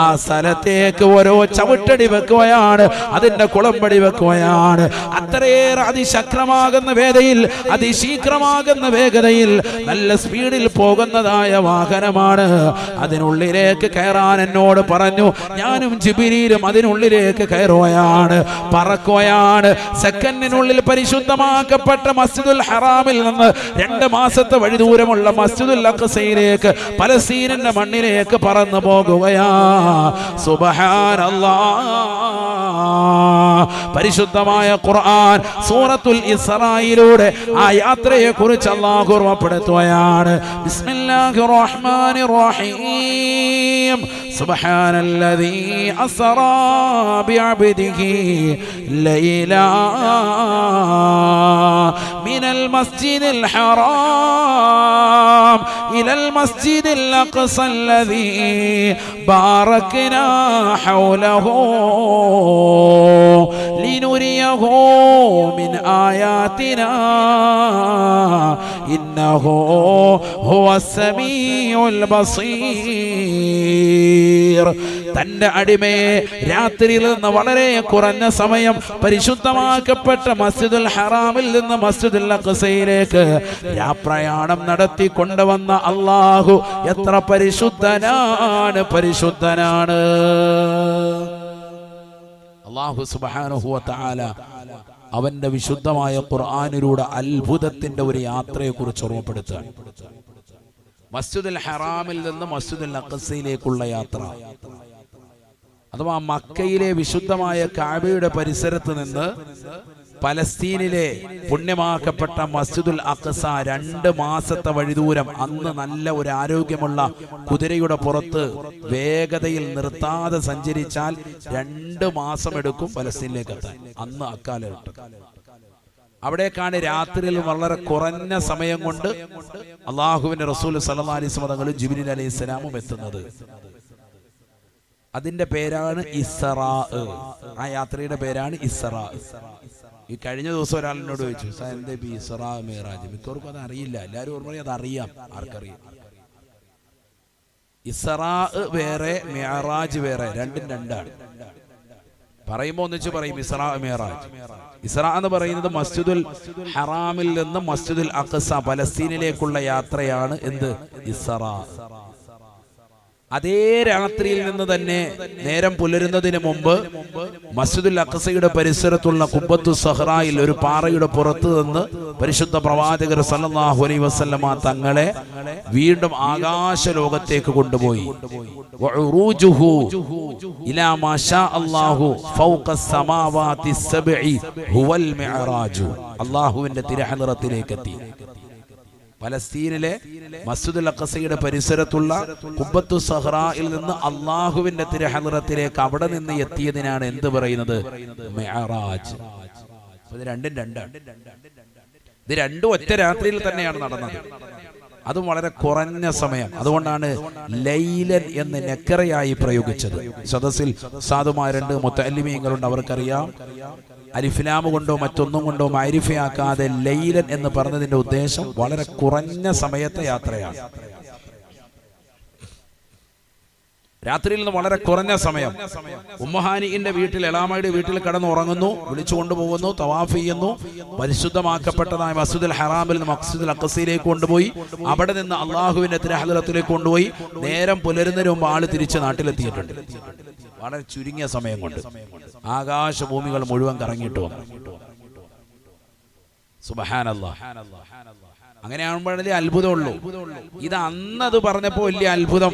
ആ സ്ഥലത്തേക്ക് ഓരോ ചവിട്ടടി വെക്കുകയാണ്, അതിന്റെ കുളമ്പടി വെക്കുകയാണ്. അത്രയേറെ അതിശക്തമാകുന്ന വേഗതയിൽ, അതിശീഘ്രമാകുന്ന വേഗതയിൽ നല്ല സ്പീഡിൽ പോകുന്നതായ വാഹനമാണ്. അതിനുള്ളിലേക്ക് കയറാൻ എന്നോട് പറഞ്ഞു. ഞാനും ജിബ്രീലും അതിനുള്ളിലേക്ക് കയറുകയാണ്, പറക്കുകയാണ്. സെക്കൻഡിനുള്ളിൽ പരിശുദ്ധമാക്കപ്പെട്ട മസ്ജിദുൽ ഹറാമിൽ നിന്ന് 2 മാസത്തെ വഴി ദൂരമുള്ള മസ്ജിദുൽ അഖ്സയിലേക്ക്, പലസ്തീനിന്റെ മണ്ണിലേക്ക് പറന്നു പോകുകയാ. സുബ്ഹാനല്ലാഹ്. പരിശുദ്ധമായ ഖുർആൻ സൂറത്തുൽ ഇസ്രായിലൂടെ ആ യാത്രയെ കുറിച്ച് അല്ലാഹു ഓർമ്മപ്പെടുത്തുകയാണ്. ബിസ്മില്ലാഹിർ റഹ്മാനിർ റഹീം. സുബ്ഹാനല്ലദീ അസ്റാ ബിഅബ്ദിഹി ലൈലാ മിനൽ മസ്ജിദിൽ ഹറാം ഇലൽ മസ്ജിദിൽ അഖ്സല്ലദീ ബാറക്നാ ഹൗലഹു ലിനുരിയഹു മിൻ ആയാതിനാ ഇന്നഹു ഹുവസ് സമീഉൽ ബസീർ. തന്റെ അടിമയെ രാത്രിയിൽ നിന്ന് വളരെ കുറഞ്ഞ സമയം പരിശുദ്ധമാക്കപ്പെട്ട മസ്ജിദുൽ ഹറാമിൽ നിന്ന് മസ്ജിദുൽ അഖ്സയിലേക്ക് യാത്രയാണം നടത്തി കൊണ്ടുവന്ന അല്ലാഹു എത്ര പരിശുദ്ധനാണ്, പരിശുദ്ധനാണ്. അല്ലാഹു സുബ്ഹാനഹു വ തആല അവന്റെ വിശുദ്ധമായ ഖുർആനിലൂടെ അത്ഭുതത്തിന്റെ ഒരു യാത്രയെ കുറിച്ച് ഓർമ്മപ്പെടുത്തുകയാണ്. മസ്ജിദുൽ ഹറാമിൽ നിന്ന് മസ്ജിദുൽ അഖ്സയിലേക്കുള്ള യാത്ര, അഥവാ മക്കയിലെ വിശുദ്ധമായ കഅബയുടെ പരിസരത്ത് നിന്ന് പലസ്തീനിലെ പുണ്യമാക്കപ്പെട്ട മസ്ജിദുൽ അഖ്സ 2 മാസത്തെ വഴിദൂരം. അന്ന് നല്ല ഒരു ആരോഗ്യമുള്ള കുതിരയുടെ പുറത്ത് വേഗതയിൽ നിർത്താതെ സഞ്ചരിച്ചാൽ 2 മാസം എടുക്കും പലസ്തീനിലേക്ക് എത്താൻ. അന്ന് അക്കാലഘട്ടം അവിടേക്കാണ് രാത്രിയിൽ വളരെ കുറഞ്ഞ സമയം കൊണ്ട് അള്ളാഹുവിന്റെ റസൂൽ സല്ലല്ലാഹു അലൈഹി വസല്ലം തങ്ങളും ജിബ്രീൽ അലൈഹിസ്സലാമും എത്തുന്നത്. അതിന്റെ പേരാണ് ഇസ്റാ. ആ യാത്രയുടെ പേരാണ് ഇസ്റാ. ഈ കഴിഞ്ഞ ദിവസം ഒരാളിനോട് ചോദിച്ചു, എന്താ ഇസ്റാ മിഅ്റാജ്? മിക്കവർക്കും അത് അറിയില്ല. എല്ലാവരും ഓർമ്മ അത് അറിയാം. ആർക്കറിയാം? ഇസ്റാ വേറെ, മിഅ്റാജ് വേറെ, രണ്ടും രണ്ടാണ്. പറയുമ്പോൾ ഒന്നിച്ച് പറയും ഇസ്റാ മിഅ്റാജ്. ഇസ്റാ എന്ന് പറയുന്നത് മസ്ജിദുൽ ഹറാമിൽ നിന്ന് മസ്ജിദുൽ അഖ്സ പലസ്തീനിലേക്കുള്ള യാത്രയാണ് എന്ത്? ഇസ്റാ. അതേ രാത്രിയിൽ നിന്ന് തന്നെ നേരം പുലരുന്നതിന് മുമ്പ് മസ്ജിദുൽ അഖ്സയുടെ പരിസരത്തുള്ള ഖുബ്ബത്തു സഹ്റായിൽ ഒരു പാറയുടെ പുറത്ത് നിന്ന് പരിശുദ്ധ പ്രവാചകർ സല്ലല്ലാഹു അലൈഹി വസല്ലമ തങ്ങളെ വീണ്ടും ആകാശ ലോകത്തേക്ക് കൊണ്ടുപോയി. വഉറൂജുഹു ഇലാ മാ ഷാ അല്ലാഹു ഫൗഖസ് സമാവാതി സബ്ഇ ഹുവൽ മിഅ്റാജ്. അല്ലാഹുവിന്റെ തിരുഹളറത്തിലേക്ക് എത്തി. ഫലസ്തീനിലെ മസ്ജിദുൽ അഖ്സയുടെ പരിസരത്തുള്ള ഖുബ്ബത്തു സഹ്റായിൽ നിന്ന് അല്ലാഹുവിന്റെ തിരുഹളറത്തിലേക്ക് അവിടെ നിന്ന് എത്തിയതിനാണ് എന്ത് പറയുന്നത്? മിഅ്റാജ്. ഇത് രണ്ടും ഒറ്റ രാത്രിയിൽ തന്നെയാണ് നടന്നത്. അതും വളരെ കുറഞ്ഞ സമയം. അതുകൊണ്ടാണ് ലൈലൻ എന്ന് നെക്കറയായി പ്രയോഗിച്ചത്. സദസ്സിൽ സാധുമാരുണ്ട്, മുത്തഅല്ലിമീങ്ങളുണ്ട്, അവർക്കറിയാം. അലിഫ്ലാം കൊണ്ടോ മറ്റൊന്നും കൊണ്ടോ മഅരിഫയാക്കാതെ ലൈലൻ എന്ന് പറഞ്ഞതിന്റെ ഉദ്ദേശം വളരെ കുറഞ്ഞ സമയത്തെ യാത്രയാണ്. രാത്രിയിൽ നിന്ന് വളരെ കുറഞ്ഞ സമയം. ഉമ്മഹാനിന്റെ വീട്ടിൽ, എളാമയുടെ വീട്ടിൽ കടന്ന് ഉറങ്ങുന്നു, വിളിച്ചു കൊണ്ടുപോകുന്നു, തവാഫ് ചെയ്യുന്നു. പരിശുദ്ധമാക്കപ്പെട്ടതായ മസ്ജിദുൽ ഹറാമിൽ നിന്ന് മസ്ജിദുൽ അഖ്സയിലേക്ക് കൊണ്ടുപോയി. അവിടെ നിന്ന് അള്ളാഹുവിന്റെ തിരുഹളറത്തിലേക്ക് കൊണ്ടുപോയി. നേരം പുലരുന്നതിന് മുമ്പ് ആള് തിരിച്ച് നാട്ടിലെത്തിയിട്ടുണ്ട്. വളരെ ചുരുങ്ങിയ സമയം കൊണ്ട് ആകാശഭൂമികൾ മുഴുവൻ കറങ്ങിയിട്ട് വന്നു. സുബ്ഹാനല്ലാഹ്. അങ്ങനെയാകുമ്പോഴേ അത്ഭുതമുള്ളൂ. ഇത് അന്നത് പറഞ്ഞപ്പോ വലിയ അത്ഭുതം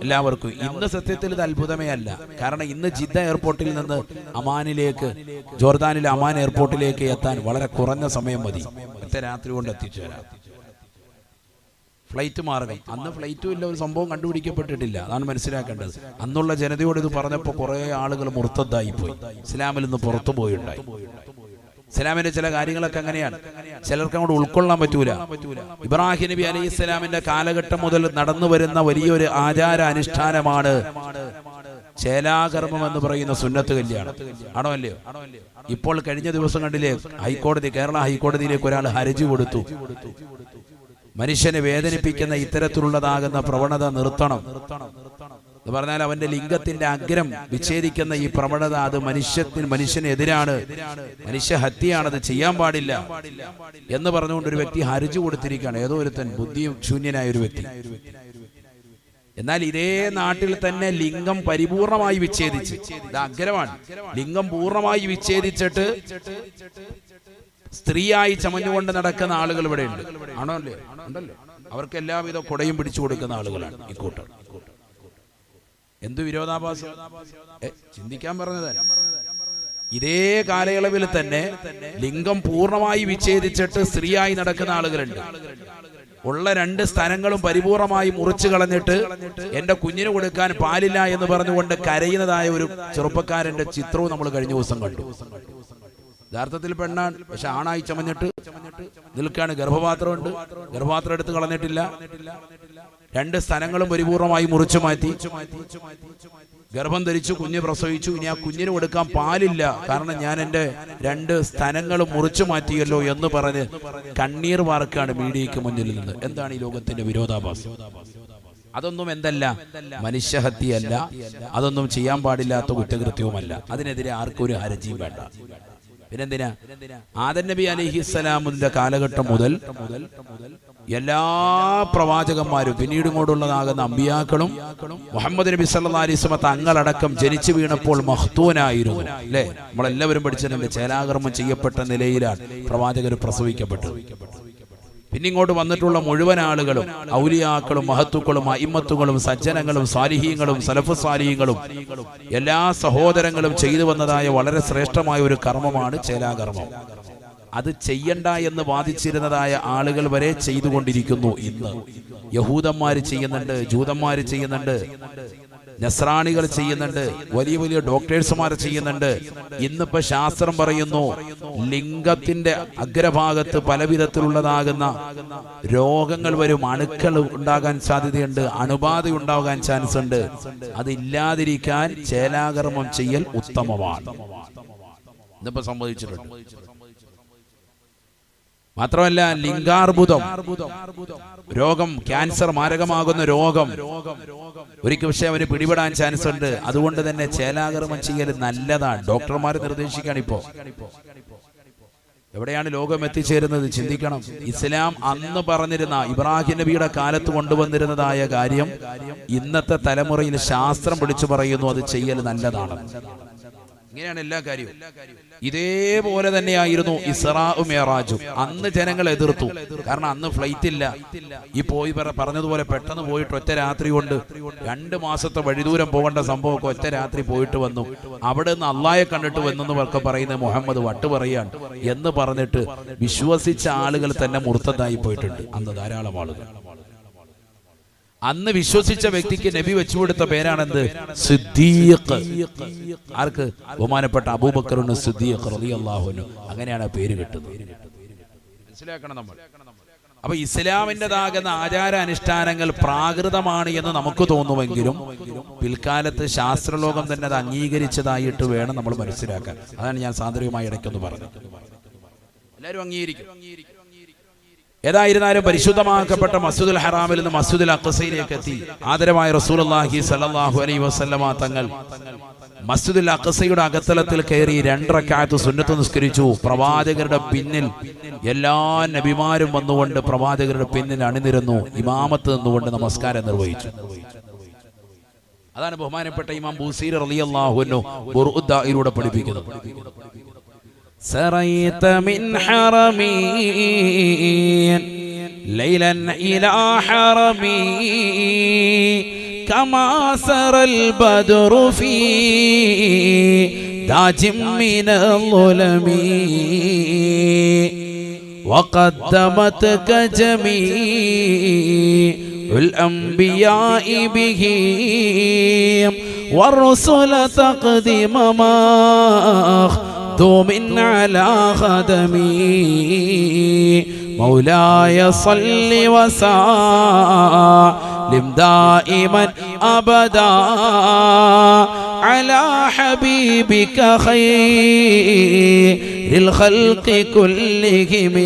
എല്ലാവർക്കും. ഇന്ന് സത്യത്തിൽ ഇത് അത്ഭുതമേ അല്ല. കാരണം ഇന്ന് ജിദ്ദ എയർപോർട്ടിൽ നിന്ന് അമാനിലേക്ക്, ജോർദാനിലെ അമാൻ എയർപോർട്ടിലേക്ക് എത്താൻ വളരെ കുറഞ്ഞ സമയം മതി. ഒറ്റ രാത്രി കൊണ്ട് എത്തിച്ചു തരാം. ഫ്ലൈറ്റ് മാർഗം. അന്ന് ഫ്ലൈറ്റും ഇല്ല, ഒരു സംഭവം കണ്ടുപിടിക്കപ്പെട്ടിട്ടില്ല. അതാണ് മനസ്സിലാക്കേണ്ടത്. അന്നുള്ള ജനതയോട് ഇത് പറഞ്ഞപ്പോൾ കുറെ ആളുകൾ മുർത്തദ്ദായി പോയി, ഇസ്ലാമിൽ നിന്ന് പുറത്തു പോയുണ്ടായി. ഇസ്ലാമിന്റെ ചില കാര്യങ്ങളൊക്കെ അങ്ങനെയാണ്, ചിലർക്ക് അങ്ങോട്ട് ഉൾക്കൊള്ളാൻ പറ്റൂല. ഇബ്രാഹിം നബി അലൈഹി ഇസ്ലാമിന്റെ കാലഘട്ടം മുതൽ നടന്നു വരുന്ന വലിയൊരു ആചാര അനുഷ്ഠാനമാണ് ചേലാകർമ്മം എന്ന് പറയുന്ന സുന്നത്ത് കല്യാണം. ആണോ അല്ലയോ? ഇപ്പോൾ കഴിഞ്ഞ ദിവസം കണ്ടില്ലേ, ഹൈക്കോടതി, കേരള ഹൈക്കോടതിയിലേക്ക് ഒരാൾ ഹർജി കൊടുത്തു. മനുഷ്യനെ വേദനിപ്പിക്കുന്ന ഇത്തരത്തിലുള്ളതാകുന്ന പ്രവണത നിർത്തണം എന്ന് പറഞ്ഞാൽ അവന്റെ ലിംഗത്തിന്റെ അഗ്രം വിച്ഛേദിക്കുന്ന ഈ പ്രവണത അത് മനുഷ്യനെതിരാണ്, മനുഷ്യഹത്യയാണത്, ചെയ്യാൻ പാടില്ല എന്ന് പറഞ്ഞുകൊണ്ട് ഒരു വ്യക്തി ഹർജി കൊടുത്തിരിക്കുകയാണ്. ഏതോ ഒരുത്തൻ, ബുദ്ധിയും ശൂന്യനായ ഒരു വ്യക്തി. എന്നാൽ ഇതേ നാട്ടിൽ തന്നെ ലിംഗം പരിപൂർണമായി വിച്ഛേദിച്ച്, ഇത് അഗ്രമാണ്, ലിംഗം പൂർണ്ണമായി വിച്ഛേദിച്ചിട്ട് സ്ത്രീയായി ചമഞ്ഞുകൊണ്ട് നടക്കുന്ന ആളുകൾ ഇവിടെ ഉണ്ട്. ആണോ അല്ലേ? ഉണ്ടല്ലോ. അവർക്ക് എല്ലാവിധ കൊടയും പിടിച്ചു കൊടുക്കുന്ന ആളുകളാണ് ഈ കൂട്ടർ. എന്തു വിരോധാഭാസം! ചിന്തിക്കാൻ പറഞ്ഞത്. ഇതേ കാലയളവിൽ തന്നെ ലിംഗം പൂർണ്ണമായി വിച്ഛേദിച്ചിട്ട് സ്ത്രീയായി നടക്കുന്ന ആളുകളുണ്ട്. ഉള്ള 2 സ്ഥലങ്ങളും പരിപൂർണമായി മുറിച്ചു കളഞ്ഞിട്ട് എന്റെ കുഞ്ഞിന് കൊടുക്കാൻ പാലില്ല എന്ന് പറഞ്ഞുകൊണ്ട് കരയുന്നതായ ഒരു ചെറുപ്പക്കാരന്റെ ചിത്രവും നമ്മൾ കഴിഞ്ഞ ദിവസം കണ്ടു. യഥാർത്ഥത്തിൽ പെണ്ണാണ്, പക്ഷെ ആണായി ചമഞ്ഞിട്ട് നിൽക്കാണ്. ഗർഭപാത്രമുണ്ട്, ഗർഭപാത്രം എടുത്ത് കളഞ്ഞിട്ടില്ല. 2 സ്ഥലങ്ങളും പരിപൂർണമായി മുറിച്ചു മാറ്റി. ഗർഭം ധരിച്ചു, കുഞ്ഞ് പ്രസവിച്ചു. ഇനി ആ കുഞ്ഞിന് കൊടുക്കാൻ പാലില്ല, കാരണം ഞാൻ എൻ്റെ 2 സ്ഥലങ്ങളും മുറിച്ചു മാറ്റിയല്ലോ എന്ന് പറഞ്ഞ് കണ്ണീർ വാർക്കാണ് മീഡിയയ്ക്ക് മുന്നിൽ നിന്ന്. എന്താണ് ഈ ലോകത്തിന്റെ വിരോധാഭാസം? അതൊന്നും എന്തല്ല, മനുഷ്യഹത്യയല്ല, അതൊന്നും ചെയ്യാൻ പാടില്ലാത്ത കുറ്റകൃത്യവുമല്ല. അതിനെതിരെ ആർക്കും ഒരു ഹർജിയും വേണ്ട. പിന്നെന്തിനാ? ആദം നബി അലൈഹിസ്സലാമിന്റെ കാലഘട്ടം മുതൽ എല്ലാ പ്രവാചകന്മാരും പിന്നീട് ഇങ്ങോട്ടുള്ളതാകുന്ന അമ്പിയാക്കളും മുഹമ്മദ് നബി സല്ലല്ലാഹു അലൈഹി വസല്ലം തങ്ങളടക്കം ജനിച്ചു വീണപ്പോൾ മഖ്തൂനായിരുന്നു. അല്ലേ? നമ്മളെല്ലാവരും പഠിച്ചിട്ടുണ്ട്. ചേലാകർമ്മം ചെയ്യപ്പെട്ട നിലയിലാണ് പ്രവാചകർ പ്രസവിക്കപ്പെട്ടത്. പിന്നിങ്ങോട്ട് വന്നിട്ടുള്ള മുഴുവൻ ആളുകളും ഔലിയാക്കളും മഹത്തുക്കളും അയിമ്മത്തുകളും സജ്ജനങ്ങളും സാലിഹീങ്ങളും സലഫ് സാലിഹീങ്ങളും എല്ലാ സഹോദരങ്ങളും ചെയ്തു വന്നതായ വളരെ ശ്രേഷ്ഠമായ ഒരു കർമ്മമാണ് ചേലാകർമ്മം. അത് ചെയ്യണ്ട എന്ന് വാദിച്ചിരുന്നതായ ആളുകൾ വരെ ചെയ്തുകൊണ്ടിരിക്കുന്നു. ഇന്ന് യഹൂദന്മാര് ചെയ്യുന്നുണ്ട്, ജൂതന്മാര് ചെയ്യുന്നുണ്ട്, നസ്രാണികൾ ചെയ്യുന്നുണ്ട്, വലിയ വലിയ ഡോക്ടേഴ്സുമാർ ചെയ്യുന്നുണ്ട്. ഇന്നിപ്പോ ശാസ്ത്രം പറയുന്നു ലിംഗത്തിന്റെ അഗ്രഭാഗത്ത് പലവിധത്തിലുള്ളതാകുന്ന രോഗങ്ങൾ വരും, അണുക്കൾ ഉണ്ടാകാൻ സാധ്യതയുണ്ട്, അണുബാധ ഉണ്ടാകാൻ ചാൻസ് ഉണ്ട്. അതില്ലാതിരിക്കാൻ ചേലാകർമ്മം ചെയ്യൽ ഉത്തമമാണ്. ഇന്നിപ്പോ സംഭവിച്ചിട്ടുണ്ട്. മാത്രമല്ല ലിംഗാർബുദം രോഗം, ക്യാൻസർ, മാരകമാകുന്ന രോഗം ഒരിക്കൽ പക്ഷേ അവന് പിടിപെടാൻ ചാൻസ് ഉണ്ട്. അതുകൊണ്ട് തന്നെ ചേലാകർമ്മം ചെയ്യൽ നല്ലതാണ്. ഡോക്ടർമാർ നിർദ്ദേശിക്കുകയാണ്. ഇപ്പോ എവിടെയാണ് ലോകം എത്തിച്ചേരുന്നത് ചിന്തിക്കണം. ഇസ്ലാം അന്ന് പറഞ്ഞിരുന്ന ഇബ്രാഹിം നബിയുടെ കാലത്ത് കൊണ്ടുവന്നിരുന്നതായ കാര്യം ഇന്നത്തെ തലമുറയിൽ ശാസ്ത്രം വിളിച്ചു പറയുന്നു അത് ചെയ്യൽ നല്ലതാണ്. ഇങ്ങനെയാണ് എല്ലാ കാര്യവും. ഇതേപോലെ തന്നെയായിരുന്നു ഇസ്രാഉം മിഅ്റാജും. അന്ന് ജനങ്ങൾ എതിർത്തു. കാരണം അന്ന് ഫ്ലൈറ്റ് ഇല്ല. ഈ പോയി പറഞ്ഞതുപോലെ പെട്ടെന്ന് പോയിട്ട് ഒറ്റ രാത്രി കൊണ്ട് 2 മാസത്തെ വഴിദൂരം പോകേണ്ട സംഭവമൊക്കെ ഒറ്റ രാത്രി പോയിട്ട് വന്നു. അവിടെ നിന്ന് അള്ളാഹയെ കണ്ടിട്ട് വന്നെന്നൊക്കെ പറയുന്നത് മുഹമ്മദ് വട്ട് പറയാണ് എന്ന് പറഞ്ഞിട്ട് വിശ്വസിച്ച ആളുകൾ തന്നെ മുർത്തദായി പോയിട്ടുണ്ട്. അന്ന് ധാരാളം ആളുകൾ. അന്ന് വിശ്വസിച്ച വ്യക്തിക്ക് നബി വെച്ചുകൊടുത്ത പേരാണെന്ത്? സിദ്ദീഖ്. ആർക്ക്? ബഹുമാനപ്പെട്ട അബൂബക്കറിന് സിദ്ദീഖ് റളിയല്ലാഹു അൻഹു. അങ്ങനെയാണ് ആ പേര് കിട്ടുന്നത്. മനസ്സിലാക്കണം നമ്മൾ. അപ്പൊ ഇസ്ലാമിൻ്റെതാകുന്ന ആചാര അനുഷ്ഠാനങ്ങൾ പ്രാകൃതമാണ് എന്ന് നമുക്ക് തോന്നുമെങ്കിലും പിൽക്കാലത്ത് ശാസ്ത്രലോകം തന്നെ അത് അംഗീകരിച്ചതായിട്ട് വേണം നമ്മൾ മനസ്സിലാക്കാൻ. അതാണ് ഞാൻ സാന്ദർഭികമായി ഇടയ്ക്കൊന്ന് പറഞ്ഞത്. എല്ലാവരും അംഗീകരിക്കും. ഏതായിരുന്നാലും പരിശുദ്ധമാക്കപ്പെട്ട മസ്ജിദുൽ ഹറാമിൽ നിന്ന് മസ്ജിദുൽ അഖ്സയിലേക്ക് എത്തി ആദരവായ റസൂലുള്ളാഹി സ്വല്ലല്ലാഹു അലൈഹി വസല്ലമ തങ്ങൾ മസ്ജിദുൽ അഖ്സയുടെ അകത്തളത്തിൽ കയറി 2 റക്അത്ത് സുന്നത്ത് നിസ്കരിച്ചു. പ്രവാചകരുടെ പിന്നിൽ എല്ലാ നബിമാരും വന്നുകൊണ്ട് പ്രവാചകരുടെ പിന്നിൽ അണിനിരന്നു. ഇമാമത്ത് നിന്നുകൊണ്ട് നമസ്കാരം നിർവഹിച്ചു. അതാണ് ബഹുമാനപ്പെട്ട ഇമാം ബൂസീരി റളിയല്ലാഹു അൻഹു ബുർദയിലൂടെ പഠിപ്പിക്കുന്നത്. سريت من حرمي ليلا إلى حرمي كما سرى البدر في داج من الظلم وقدمتك جميع الأنبياء به والرسل تقدم من على خدمي مولاي صل وسلم دائما أبدا على حبيبك خير الخلق كلهم.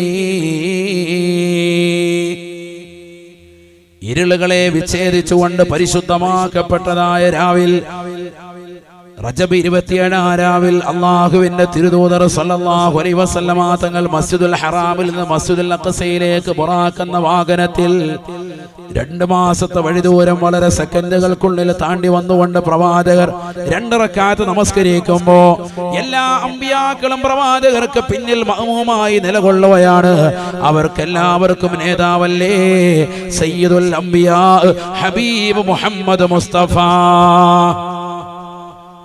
ഇരുളുകളെ വിച്ഛേദിച്ചുകൊണ്ട് പരിശുദ്ധമാക്കപ്പെട്ടതായ രാവിൽ റജബ് 27 രാവിൽ അള്ളാഹുവിന്റെ തിരുദൂതർ സല്ലല്ലാഹു അലൈഹി വസല്ലമ തങ്ങൾ മസ്ജിദുൽ ഹറാമിൽ നിന്ന് മസ്ജിദുൽ അഖ്സയിലേക്ക് ബുറാഖെന്ന വാഹനത്തിൽ 2 മാസത്തെ വഴിദൂരം വളരെ സെക്കൻഡുകൾക്കുള്ളിൽ താണ്ടി വന്നുകൊണ്ട് പ്രവാചകർ 2 റക്അത്ത് നമസ്കരിക്കുമ്പോ എല്ലാ അമ്പിയാക്കളും പ്രവാചകർക്ക് പിന്നിൽ മഅ്മൂമായി നിലകൊള്ളുകയാണ്. അവർക്കെല്ലാവർക്കും നേതാവല്ലേ സയ്യിദുൽ അംബിയാ ഹബീബ് മുഹമ്മദ് മുസ്തഫ.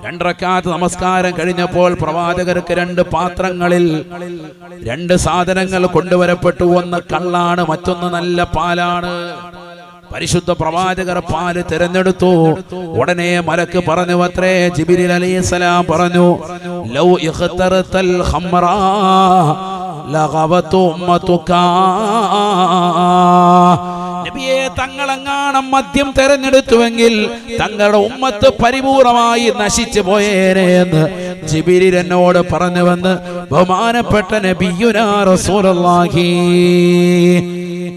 2 റക്അത്ത് നമസ്കാരം കഴിഞ്ഞപ്പോൾ പ്രവാചകർക്ക് 2 പാത്രങ്ങളിൽ 2 സാധനങ്ങൾ കൊണ്ടുവരപ്പെട്ടു. ഒന്ന് കള്ളാണ്, മറ്റൊന്ന് നല്ല പാലാണ്. പരിശുദ്ധ പ്രവാചകർ പാല് തിരഞ്ഞെടുത്തു. ഉടനെ മലക്ക് പറഞ്ഞു അത്രേ, ജിബ്രീൽ അലൈഹിസ്സലാം പറഞ്ഞു, ലൗ ഇഖ്തറതൽ ഖംറാ ലഗവതു ഉമ്മതുക. നബിയെ, തങ്ങളെങ്ങാണം മദ്യം തെരഞ്ഞെടുത്തുവെങ്കിൽ തങ്ങളുടെ ഉമ്മത്ത് പരിപൂർണമായി നശിച്ചു പോയേനെ എന്ന് ജിബ്രീൽ എന്നോട് പറഞ്ഞുവെന്ന് ബഹുമാനപ്പെട്ട നബിയുനാ റസൂലുള്ളാഹി.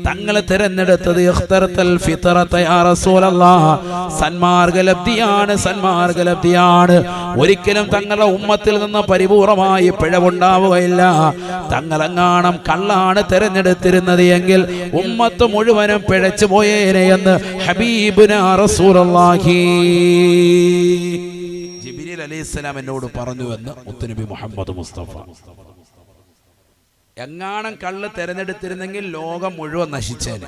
തങ്ങൾ തിരഞ്ഞെടുത്തത് ഇഖ്തറതൽ ഫിത്രത യാ റസൂലല്ലാഹ്, സന്മാർഗ്ഗലബ്ധിയാണ്, സന്മാർഗ്ഗലബ്ധിയാണ്. ഒരിക്കലും തങ്ങളുടെ ഉമ്മത്തിൽ നിന്ന് പരിപൂർണമായി പിഴവുണ്ടാവുകയില്ല. തങ്ങളെങ്ങാണം കള്ളാണ് തിരഞ്ഞെടുത്തിരുന്നത് എങ്കിൽ ഉമ്മത്ത് മുഴുവനും പിഴച്ചു പോയേനെ എന്ന് ഹബീബുനാ റസൂലുള്ളാഹി ജിബ്രീൽ അലൈഹിസ്സലാം എന്നോട് പറഞ്ഞു എന്ന് മുത്തുനബി മുഹമ്മദ് മുസ്തഫ. എങ്ങാണം കള്ള് തെരഞ്ഞെടുത്തിരുന്നെങ്കിൽ ലോകം മുഴുവൻ നശിച്ചേനെ.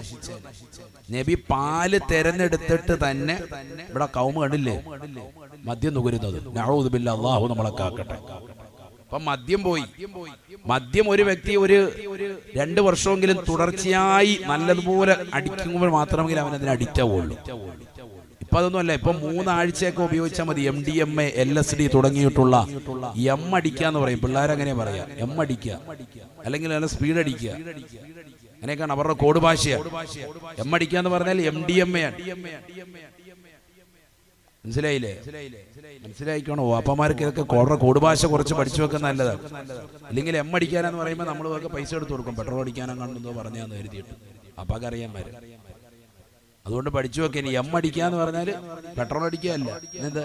നബി പാല് തെരഞ്ഞെടുത്തിട്ട് തന്നെ ഇവിടെ കൗമ കണ്ടില്ലേ മദ്യം നുകരുന്നത്. നഊദു ബില്ലാഹ്, അല്ലാഹു നമ്മളെ കാക്കട്ടെ. അപ്പൊ മദ്യം പോയി. മദ്യം ഒരു വ്യക്തി ഒരു 2 വർഷമെങ്കിലും തുടർച്ചയായി നല്ലതുപോലെ അടിക്കുമ്പോൾ മാത്രമെങ്കിലും അവൻ അതിന് അഡിക്റ്റ് ആവുള്ളൂ. ഇപ്പൊ അതൊന്നുമല്ല. ഇപ്പൊ 3 ആഴ്ചയൊക്കെ ഉപയോഗിച്ചാൽ മതി. MDMA, LSD തുടങ്ങിയിട്ടുള്ള എം അടിക്കാന്ന് പറയും പിള്ളേരങ്ങനെ പറയാ. എം അടിക്കുക അല്ലെങ്കിൽ നല്ല സ്പീഡ് അടിക്കുക, അങ്ങനെയൊക്കെയാണ് അവരുടെ കോഡ് ഭാഷയാണ്. എം അടിക്കാന്ന് പറഞ്ഞാൽ MDMA ആണ്. മനസ്സിലായില്ലേ? മനസ്സിലായിക്കണോ? അപ്പന്മാർക്ക് ഇതൊക്കെ കോഡ് ഭാഷ കുറച്ച് പഠിച്ചു വെക്കാൻ നല്ലതാണ്. അല്ലെങ്കിൽ എം അടിക്കാനെന്ന് പറയുമ്പോൾ നമ്മൾ പൈസ എടുത്ത് കൊടുക്കും. പെട്രോൾ അടിക്കാനോ കണ്ടെന്നോ പറഞ്ഞാന്ന് കരുതിയിട്ട് അപ്പൊക്കെ അറിയാൻ വരും. അതുകൊണ്ട് പഠിച്ചു വെക്കാൻ. ഇനി എം അടിക്കാന്ന് പറഞ്ഞാൽ പെട്രോൾ അടിക്കുകയല്ല, എന്ത്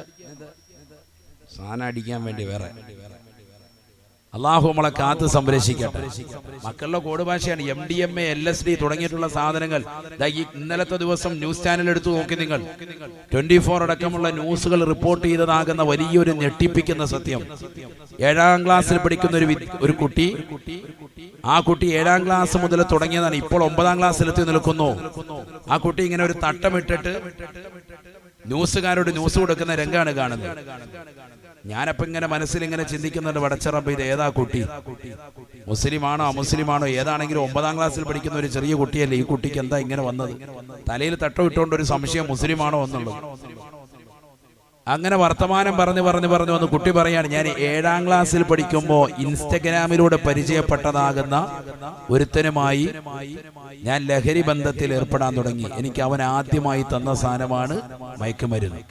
സാധനം അടിക്കാൻ വേണ്ടി വേറെ. അള്ളാഹു നമ്മളെ കാത്ത് സംരക്ഷിക്കട്ടെ. മക്കളുടെ കോഡ് ഭാഷയാണ് MDMA LSD തുടങ്ങിയിട്ടുള്ള സാധനങ്ങൾ. ഈ ഇന്നലത്തെ ദിവസം ന്യൂസ് ചാനൽ എടുത്തു നോക്കി നിങ്ങൾ, 24 അടക്കമുള്ള ന്യൂസുകൾ റിപ്പോർട്ട് ചെയ്തതാകുന്ന വലിയൊരു ഞെട്ടിപ്പിക്കുന്ന സത്യം. 7ാം ക്ലാസ്സിൽ പഠിക്കുന്ന ഒരു കുട്ടി, ആ കുട്ടി 7ാം ക്ലാസ് മുതൽ തുടങ്ങിയതാണ്, ഇപ്പോൾ 9ാം ക്ലാസ്സിലെത്തി നിൽക്കുന്നു. ആ കുട്ടി ഇങ്ങനെ ഒരു തട്ടമിട്ടിട്ട് ന്യൂസുകാരോട് ന്യൂസ് കൊടുക്കുന്ന രംഗാണ് കാണുന്നത്. ഞാനപ്പോ ഇങ്ങനെ മനസ്സിൽ ഇങ്ങനെ ചിന്തിക്കുന്നുണ്ട്, പടച്ചറബ്ബ് ഇത് ഏതാ കുട്ടി, മുസ്ലിമാണോ അമുസ്ലിമാണോ ഏതാണെങ്കിലും 9ാം ക്ലാസ്സിൽ പഠിക്കുന്ന ഒരു ചെറിയ കുട്ടിയല്ലേ, ഈ കുട്ടിക്ക് എന്താ ഇങ്ങനെ വന്നത്? തലയിൽ തട്ടമിട്ടുകൊണ്ട് ഒരു സംശയം മുസ്ലിമാണോ എന്നുള്ളത്. അങ്ങനെ വർത്തമാനം പറഞ്ഞു വന്ന് കുട്ടി പറയാണ്, ഞാൻ 7ാം ക്ലാസ്സിൽ പഠിക്കുമ്പോൾ ഇൻസ്റ്റഗ്രാമിലൂടെ പരിചയപ്പെട്ടതാകുന്ന ഒരുത്തനുമായി ഞാൻ ലഹരി ബന്ധത്തിൽ ഏർപ്പെടാൻ തുടങ്ങി. എനിക്ക് അവൻ ആദ്യമായി തന്ന സാധനമാണ് മയക്കുമരുന്ന്.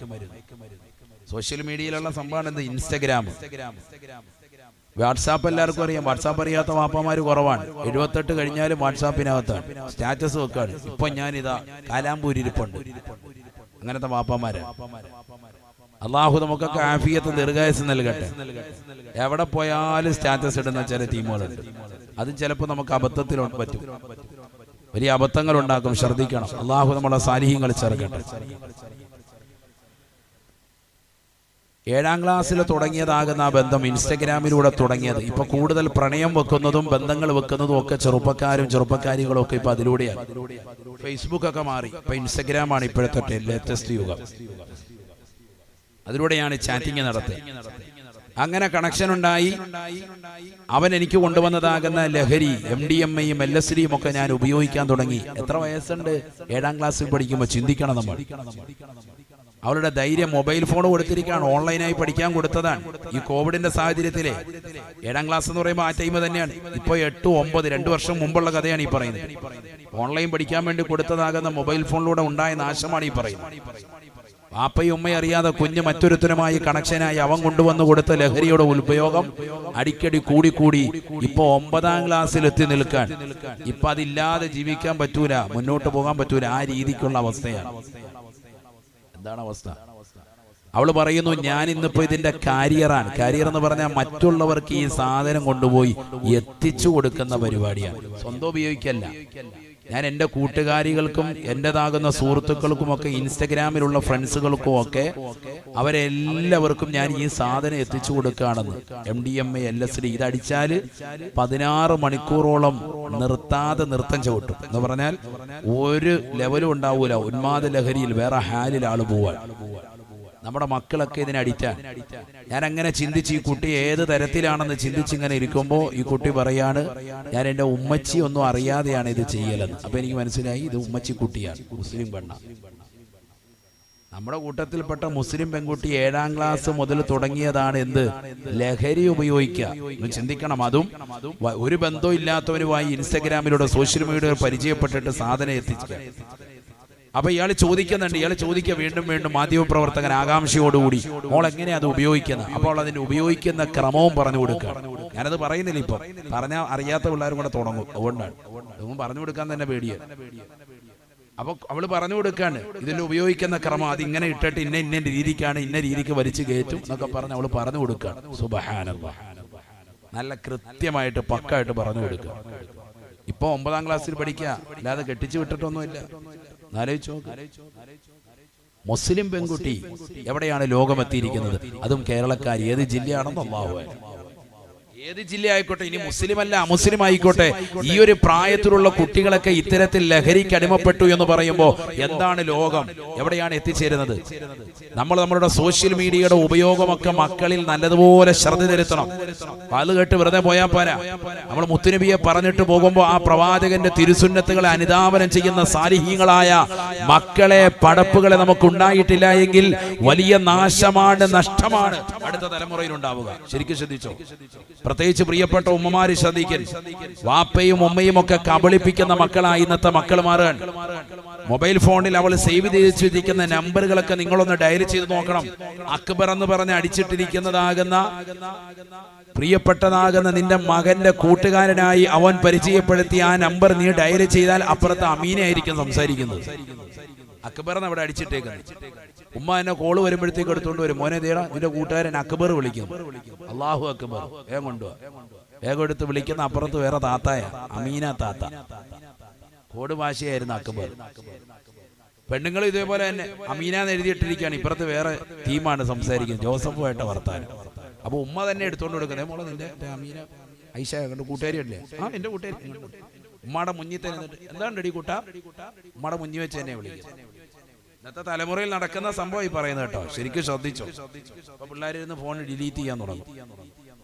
സോഷ്യൽ മീഡിയയിലുള്ള സംഭവമാണ് എന്ത്, ഇൻസ്റ്റഗ്രാം. വാട്സാപ്പ് എല്ലാവർക്കും അറിയാം. വാട്സാപ്പ് അറിയാത്ത വാപ്പമാര് കുറവാണ്. 78 കഴിഞ്ഞാലും വാട്സാപ്പിനകത്താണ് സ്റ്റാറ്റസ് വെക്കാണ്. ഇപ്പൊ ഞാനിതാ കാലാമ്പൂരിപ്പുണ്ട്. അങ്ങനത്തെ വാപ്പമാര്. അള്ളാഹു നമുക്കൊക്കെ ആഫിയത്ത് ദീർഘായുസ്സ് നൽകട്ടെ. എവിടെ പോയാലും സ്റ്റാറ്റസ് ഇടുന്ന ചില ടീമുകളുണ്ട്. അതും ചിലപ്പോൾ നമുക്ക് അബദ്ധത്തിൽ പറ്റും, വലിയ അബദ്ധങ്ങൾ ഉണ്ടാക്കും. ശ്രദ്ധിക്കണം. അള്ളാഹു നമ്മളെ സാലിഹ്യങ്ങൾ ചേർക്കട്ടെ. 7ാം ക്ലാസ്സിൽ തുടങ്ങിയതാകുന്ന ആ ബന്ധം ഇൻസ്റ്റഗ്രാമിലൂടെ തുടങ്ങിയത്. ഇപ്പൊ കൂടുതൽ പ്രണയം വെക്കുന്നതും ബന്ധങ്ങൾ വെക്കുന്നതും ഒക്കെ ചെറുപ്പക്കാരികളും ഒക്കെ ഇപ്പൊ അതിലൂടെയാണ്. ഫേസ്ബുക്ക് ഒക്കെ മാറി, ഇപ്പൊ ഇൻസ്റ്റഗ്രാമാണ് ഇപ്പോഴത്തെ ലേറ്റസ്റ്റ് യുഗം. അതിലൂടെയാണ് ചാറ്റിംഗ് നടത്തുന്നത്. അങ്ങനെ കണക്ഷൻ ഉണ്ടായി. അവൻ എനിക്ക് കൊണ്ടുവന്നതാകുന്ന ലഹരി MDMAയും LSDയും ഒക്കെ ഞാൻ ഉപയോഗിക്കാൻ തുടങ്ങി. എത്ര വയസ്സുണ്ട്? 7ാം ക്ലാസ്സിൽ പഠിക്കുമ്പോൾ. ചിന്തിക്കണം നമ്മൾ. അവളുടെ ധൈര്യം, മൊബൈൽ ഫോൺ കൊടുത്തിരിക്കുകയാണ്, ഓൺലൈനായി പഠിക്കാൻ കൊടുത്തതാണ്. ഈ കോവിഡിന്റെ സാഹചര്യത്തിലെ 7ാം ക്ലാസ് എന്ന് പറയുമ്പോൾ ആ ടൈം തന്നെയാണ്. ഇപ്പോൾ 8, 9, 2 വർഷം മുമ്പുള്ള കഥയാണ് ഈ പറയുന്നത്. ഓൺലൈൻ പഠിക്കാൻ വേണ്ടി കൊടുത്തതാകുന്ന മൊബൈൽ ഫോണിലൂടെ ഉണ്ടായ നാശമാണ് ഈ പറയുന്നത്. വാപ്പയും ഉമ്മയും അറിയാതെ കുഞ്ഞ് മറ്റൊരുത്തനുമായി കണക്ഷനായി അവൻ കൊണ്ടുവന്ന് കൊടുത്ത ലഹരിയുടെ ഉപയോഗം അടിക്കടി കൂടി ഇപ്പൊ 9ാം ക്ലാസ്സിൽ എത്തി നിൽക്കാൻ. ഇപ്പൊ അതില്ലാതെ ജീവിക്കാൻ പറ്റൂല, മുന്നോട്ട് പോകാൻ പറ്റൂല. ആ രീതിക്കുള്ള അവസ്ഥയാണ്. എന്താണ് അവസ്ഥ? അവള് പറയുന്നു, ഞാൻ ഇന്നിപ്പോ ഇതിന്റെ കാരിയറാണ്. കാരിയർ എന്ന് പറഞ്ഞാൽ മറ്റുള്ളവർക്ക് ഈ സാധനം കൊണ്ടുപോയി എത്തിച്ചു കൊടുക്കുന്ന പരിപാടിയാണ്. സ്വന്തം ഉപയോഗിക്കല്ല. ഞാൻ എൻ്റെ കൂട്ടുകാരികൾക്കും എൻ്റെതാകുന്ന സുഹൃത്തുക്കൾക്കും ഒക്കെ, ഇൻസ്റ്റഗ്രാമിലുള്ള ഫ്രണ്ട്സുകൾക്കും ഒക്കെ, അവരെല്ലാവർക്കും ഞാൻ ഈ സാധനം എത്തിച്ചു കൊടുക്കുകയാണെന്ന്. MDMA LSD ഇതടിച്ചാൽ 16 മണിക്കൂറോളം നിർത്താതെ നൃത്തം ചവിട്ടും എന്ന് പറഞ്ഞാൽ ഒരു ലെവലും ഉണ്ടാവൂല. ഉന്മാദ ലഹരിയിൽ വേറെ ഹാലിൽ ആള് പോവാൻ. നമ്മുടെ മക്കളൊക്കെ ഇതിന് അഡിക്റ്റാണ്. ഞാൻ അങ്ങനെ ചിന്തിച്ച് ഈ കുട്ടി ഏത് തരത്തിലാണെന്ന് ചിന്തിച്ചിങ്ങനെ ഇരിക്കുമ്പോൾ ഈ കുട്ടി പറയാണ്, ഞാൻ എൻ്റെ ഉമ്മച്ചി ഒന്നും അറിയാതെയാണ് ഇത് ചെയ്യലെന്ന്. അപ്പൊ എനിക്ക് മനസ്സിലായി ഇത് ഉമ്മച്ചി കുട്ടിയാണ്, മുസ്ലിം പെണ്ണ. നമ്മുടെ കൂട്ടത്തിൽപ്പെട്ട മുസ്ലിം പെൺകുട്ടി 7ാം ക്ലാസ് മുതൽ തുടങ്ങിയതാണ് എന്ത്, ലഹരി ഉപയോഗിക്കുക. ചിന്തിക്കണം. അതും ഒരു ബന്ധവും ഇല്ലാത്തവരുമായി ഇൻസ്റ്റഗ്രാമിലൂടെ സോഷ്യൽ മീഡിയ പരിചയപ്പെട്ടിട്ട് സാധനം എത്തിക്കുക. അപ്പൊ ഇയാൾ ചോദിക്കുക വീണ്ടും മാധ്യമപ്രവർത്തകൻ ആകാംക്ഷയോടുകൂടി, മോൾ എങ്ങനെയാ അത് ഉപയോഗിക്കുന്നത്? അപ്പോൾ അതിന്റെ ഉപയോഗിക്കുന്ന ക്രമവും പറഞ്ഞു കൊടുക്കുക. ഞാനത് പറയുന്നില്ല, ഇപ്പൊ പറഞ്ഞാൽ അറിയാത്ത പിള്ളേരും കൂടെ തുടങ്ങും. അതുകൊണ്ടാണ് അതൊന്നും പറഞ്ഞു കൊടുക്കാൻ തന്നെ പേടിയാണ്. അപ്പൊ അവള് പറഞ്ഞു കൊടുക്കാണ് ഇതിന്റെ ഉപയോഗിക്കുന്ന ക്രമം, അതിങ്ങനെ ഇട്ടിട്ട് ഇന്ന രീതിക്കാണ്, ഇന്ന രീതിക്ക് വലിച്ചു കയറ്റും എന്നൊക്കെ പറഞ്ഞ് അവള് പറഞ്ഞു കൊടുക്കാണ്. സുബ്ഹാനല്ലാഹ്. നല്ല കൃത്യമായിട്ട് പക്കായിട്ട് പറഞ്ഞു കൊടുക്കുക. ഇപ്പൊ 9ാം ക്ലാസ്സിൽ പഠിക്കുക, അല്ലാതെ കെട്ടിച്ചു വിട്ടിട്ടൊന്നുമില്ല. മുസ്ലിം പെൺകുട്ടി എവിടെയാണ് ലോകമെത്തിയിരിക്കുന്നത്? അതും കേരളക്കാരി. ഏത് ജില്ലയാണെന്ന് അല്ലാഹു അഅലം. ഏത് ജില്ല ആയിക്കോട്ടെ, ഇനി മുസ്ലിം അല്ല അമുസ്ലിം ആയിക്കോട്ടെ, ഈ ഒരു പ്രായത്തിലുള്ള കുട്ടികളൊക്കെ ഇത്തരത്തിൽ ലഹരിക്ക് അടിമപ്പെട്ടു എന്ന് പറയുമ്പോൾ എന്താണ് ലോകം, എവിടെയാണ് എത്തിച്ചേരുന്നത്? നമ്മൾ നമ്മളുടെ സോഷ്യൽ മീഡിയയുടെ ഉപയോഗമൊക്കെ മക്കളിൽ നല്ലതുപോലെ ശ്രദ്ധ ചെലുത്തണം. അത് കേട്ട് വെറുതെ പോയാൽ പോരാ. നമ്മൾ മുത്തുനബിയെ പറഞ്ഞിട്ട് പോകുമ്പോൾ ആ പ്രവാചകന്റെ തിരുസുന്നത്തുകളെ അനുധാവനം ചെയ്യുന്ന സാലിഹീങ്ങളായ മക്കളെ, പടപ്പുകളെ നമുക്ക് ഉണ്ടായിട്ടില്ല എങ്കിൽ വലിയ നാശമാണ്, നഷ്ടമാണ് അടുത്ത തലമുറയിൽ ഉണ്ടാവുക. ശരിക്കും ശ്രദ്ധിച്ചോ? പ്രത്യേകിച്ച് പ്രിയപ്പെട്ട ഉമ്മമാര് ശ്രദ്ധിക്കൽ. വാപ്പയും ഉമ്മയും ഒക്കെ കബളിപ്പിക്കുന്ന മക്കളായി ഇന്നത്തെ മക്കൾ മാറാൻ. മൊബൈൽ ഫോണിൽ അവൾ സേവ് ചെയ്തിരിക്കുന്ന നമ്പറുകളൊക്കെ നിങ്ങളൊന്ന് ഡയൽ ചെയ്ത് നോക്കണം. അക്ബർ എന്ന് പറഞ്ഞ് അടിച്ചിട്ടിരിക്കുന്നതാകുന്ന പ്രിയപ്പെട്ടതാകുന്ന നിന്റെ മകന്റെ കൂട്ടുകാരനായി അവൻ പരിചയപ്പെടുത്തിയ ആ നമ്പർ നീ ഡയൽ ചെയ്താൽ അപ്പുറത്ത് അമീന ആയിരിക്കും സംസാരിക്കുന്നത്. അക്ബറിനെ അവിടെ അടിച്ചിട്ടേക്കുന്നത്. ഉമ്മ എന്നെ കോള് വരുമ്പോഴത്തേക്ക് എടുത്തോണ്ട് വരും, മോനെ ദേടാ നിന്റെ കൂട്ടുകാരൻ അക്ബർ വിളിക്കുന്നു, അല്ലാഹു അക്ബർ, വേഗം കൊണ്ടുപോവാ. വേഗം എടുത്ത് വിളിക്കുന്ന അപ്പുറത്ത് വേറെ താത്തായ അമീന താത്ത, കോഡ് ഭാഷയായിരുന്നു അക്ബർ. പെണ്ണുങ്ങൾ ഇതേപോലെ തന്നെ അമീനാന്ന് എഴുതിയിട്ടിരിക്കുകയാണ്, ഇപ്പുറത്ത് വേറെ ടീമാണ് സംസാരിക്കുന്നത്, ജോസഫുമായിട്ട് വർത്താനം. അപ്പൊ ഉമ്മ തന്നെ എടുത്തോണ്ട് കൊടുക്കുന്നത്, മോളെ നിന്റെ അമീന ഐഷ കണ്ട് കൂട്ടുകാരിയല്ലേ? ആ എന്റെ കൂട്ടുകാരി. ഉമ്മയുടെ മുന്നിൽ തന്നെ എന്താണ് റെഡി കൂട്ടാ, ഉമ്മയുടെ മുന്നിൽ വെച്ച് തന്നെ വിളിക്കുന്നത്. ഇന്നത്തെ തലമുറയിൽ നടക്കുന്ന സംഭവം ഈ പറയുന്നത് കേട്ടോ, ശരിക്കും ശ്രദ്ധിച്ചോ. അപ്പൊ പിള്ളേരിന്ന് ഫോൺ ഡിലീറ്റ് ചെയ്യാൻ തുടങ്ങും.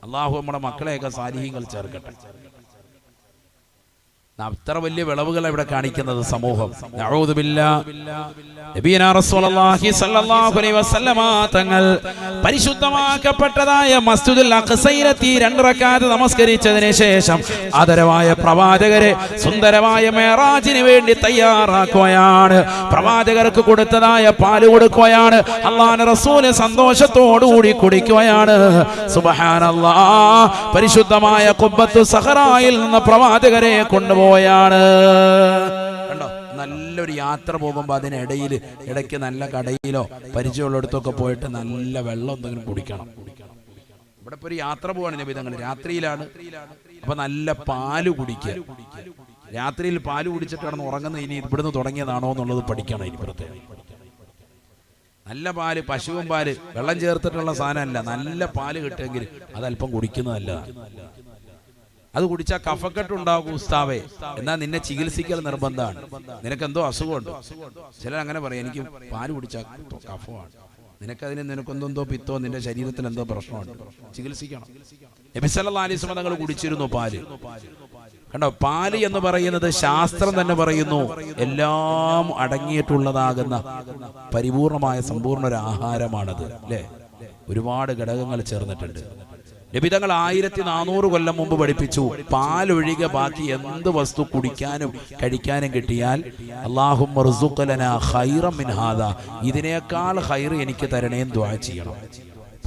അള്ളാഹു നമ്മുടെ മക്കളെയൊക്കെ സാലിഹീങ്ങൾ ചേർക്കട്ടെ. അത്ര വലിയ വിളവുകൾ ഇവിടെ കാണിക്കുന്നത് സമൂഹം. തങ്ങൾ പരിശുദ്ധമാക്കപ്പെട്ടതായ മസ്ജിദുൽ അഖ്സയിലെത്തി 2 റക്അത്ത് നമസ്കരിച്ചതിന് ശേഷം ആദരവായ പ്രവാചകരെ സുന്ദരമായ മെഹറാജിന് വേണ്ടി തയ്യാറാക്കുകയാണ്. പ്രവാചകർക്ക് കൊടുത്തതായ പാല് കൊടുക്കുകയാണ്. അല്ലാഹുവിന്റെ റസൂൽ സന്തോഷത്തോടുകൂടി കുടിക്കുകയാണ്. സുബ്ഹാനല്ലാഹ്. പരിശുദ്ധമായ ഖുബ്ബത്തു സഹറായിൽ നിന്ന് പ്രവാചകരെ കൊണ്ടുപോയി കണ്ടോ. നല്ലൊരു യാത്ര പോകുമ്പോ അതിനിടയിൽ ഇടയ്ക്ക് നല്ല കടയിലോ പരിചയമുള്ളിടത്തൊക്കെ പോയിട്ട് നല്ല വെള്ളം എന്തെങ്കിലും കുടിക്കണം. ഇവിടെ ഇപ്പൊ ഒരു യാത്ര പോവാണ് നബി തങ്ങൾ, രാത്രിയിലാണ്. അപ്പൊ നല്ല പാല് കുടിക്കുക. രാത്രിയിൽ പാല് കുടിച്ചിട്ട് കിടന്ന് ഉറങ്ങുന്ന ഇനി ഇവിടുന്ന് തുടങ്ങിയതാണോ എന്നുള്ളത് പഠിക്കണം. ഇനി പ്രത്യേകം നല്ല പാല്, പശുവും പാല്, വെള്ളം ചേർത്തിട്ടുള്ള സാധനമല്ല, നല്ല പാല് കിട്ടുമെങ്കിൽ അതല്പം കുടിക്കുന്നതല്ലതാണ്. അത് കുടിച്ചാൽ കഫക്കെട്ടുണ്ടാകും ഉസ്താവേ, എന്നാൽ നിന്നെ ചികിത്സിക്കൽ നിർബന്ധമാണ്. നിനക്കെന്തോ അസുഖമുണ്ട്. ചിലർ അങ്ങനെ പറയും, എനിക്ക് പാല് കുടിച്ചാൽ കഫമാണ്, നിനക്കെന്തോ പിത്തോ നിന്റെ ശരീരത്തിൽ എന്തോ പ്രശ്നമുണ്ട്, ചികിത്സിക്കണം. നബി സല്ലല്ലാഹു അലൈഹി വസല്ലം തങ്ങൾ കുടിച്ചിരുന്നു പാല്. കണ്ടോ, പാല് എന്ന് പറയുന്നത് ശാസ്ത്രം തന്നെ പറയുന്നു എല്ലാം അടങ്ങിയിട്ടുള്ളതാകുന്ന പരിപൂർണമായ സമ്പൂർണ്ണ ഒരു ആഹാരമാണത്, അല്ലേ? ഒരുപാട് ഘടകങ്ങൾ ചേർന്നിട്ടുണ്ട്. നബിതങ്ങൾ 1400 കൊല്ലം മുമ്പ് പഠിപ്പിച്ചു, പാലൊഴികെ ബാക്കി എന്ത് വസ്തു കുടിക്കാനും കഴിക്കാനും കിട്ടിയാൽ അല്ലാഹുമ്മ ർസുഖ് ലനാ ഖൈറൻ മിൻ ഹാദാ, ഇതിനേക്കാൾ ഖൈർ എനിക്ക് തരണേന്ന് ദുആ ചെയ്യണം.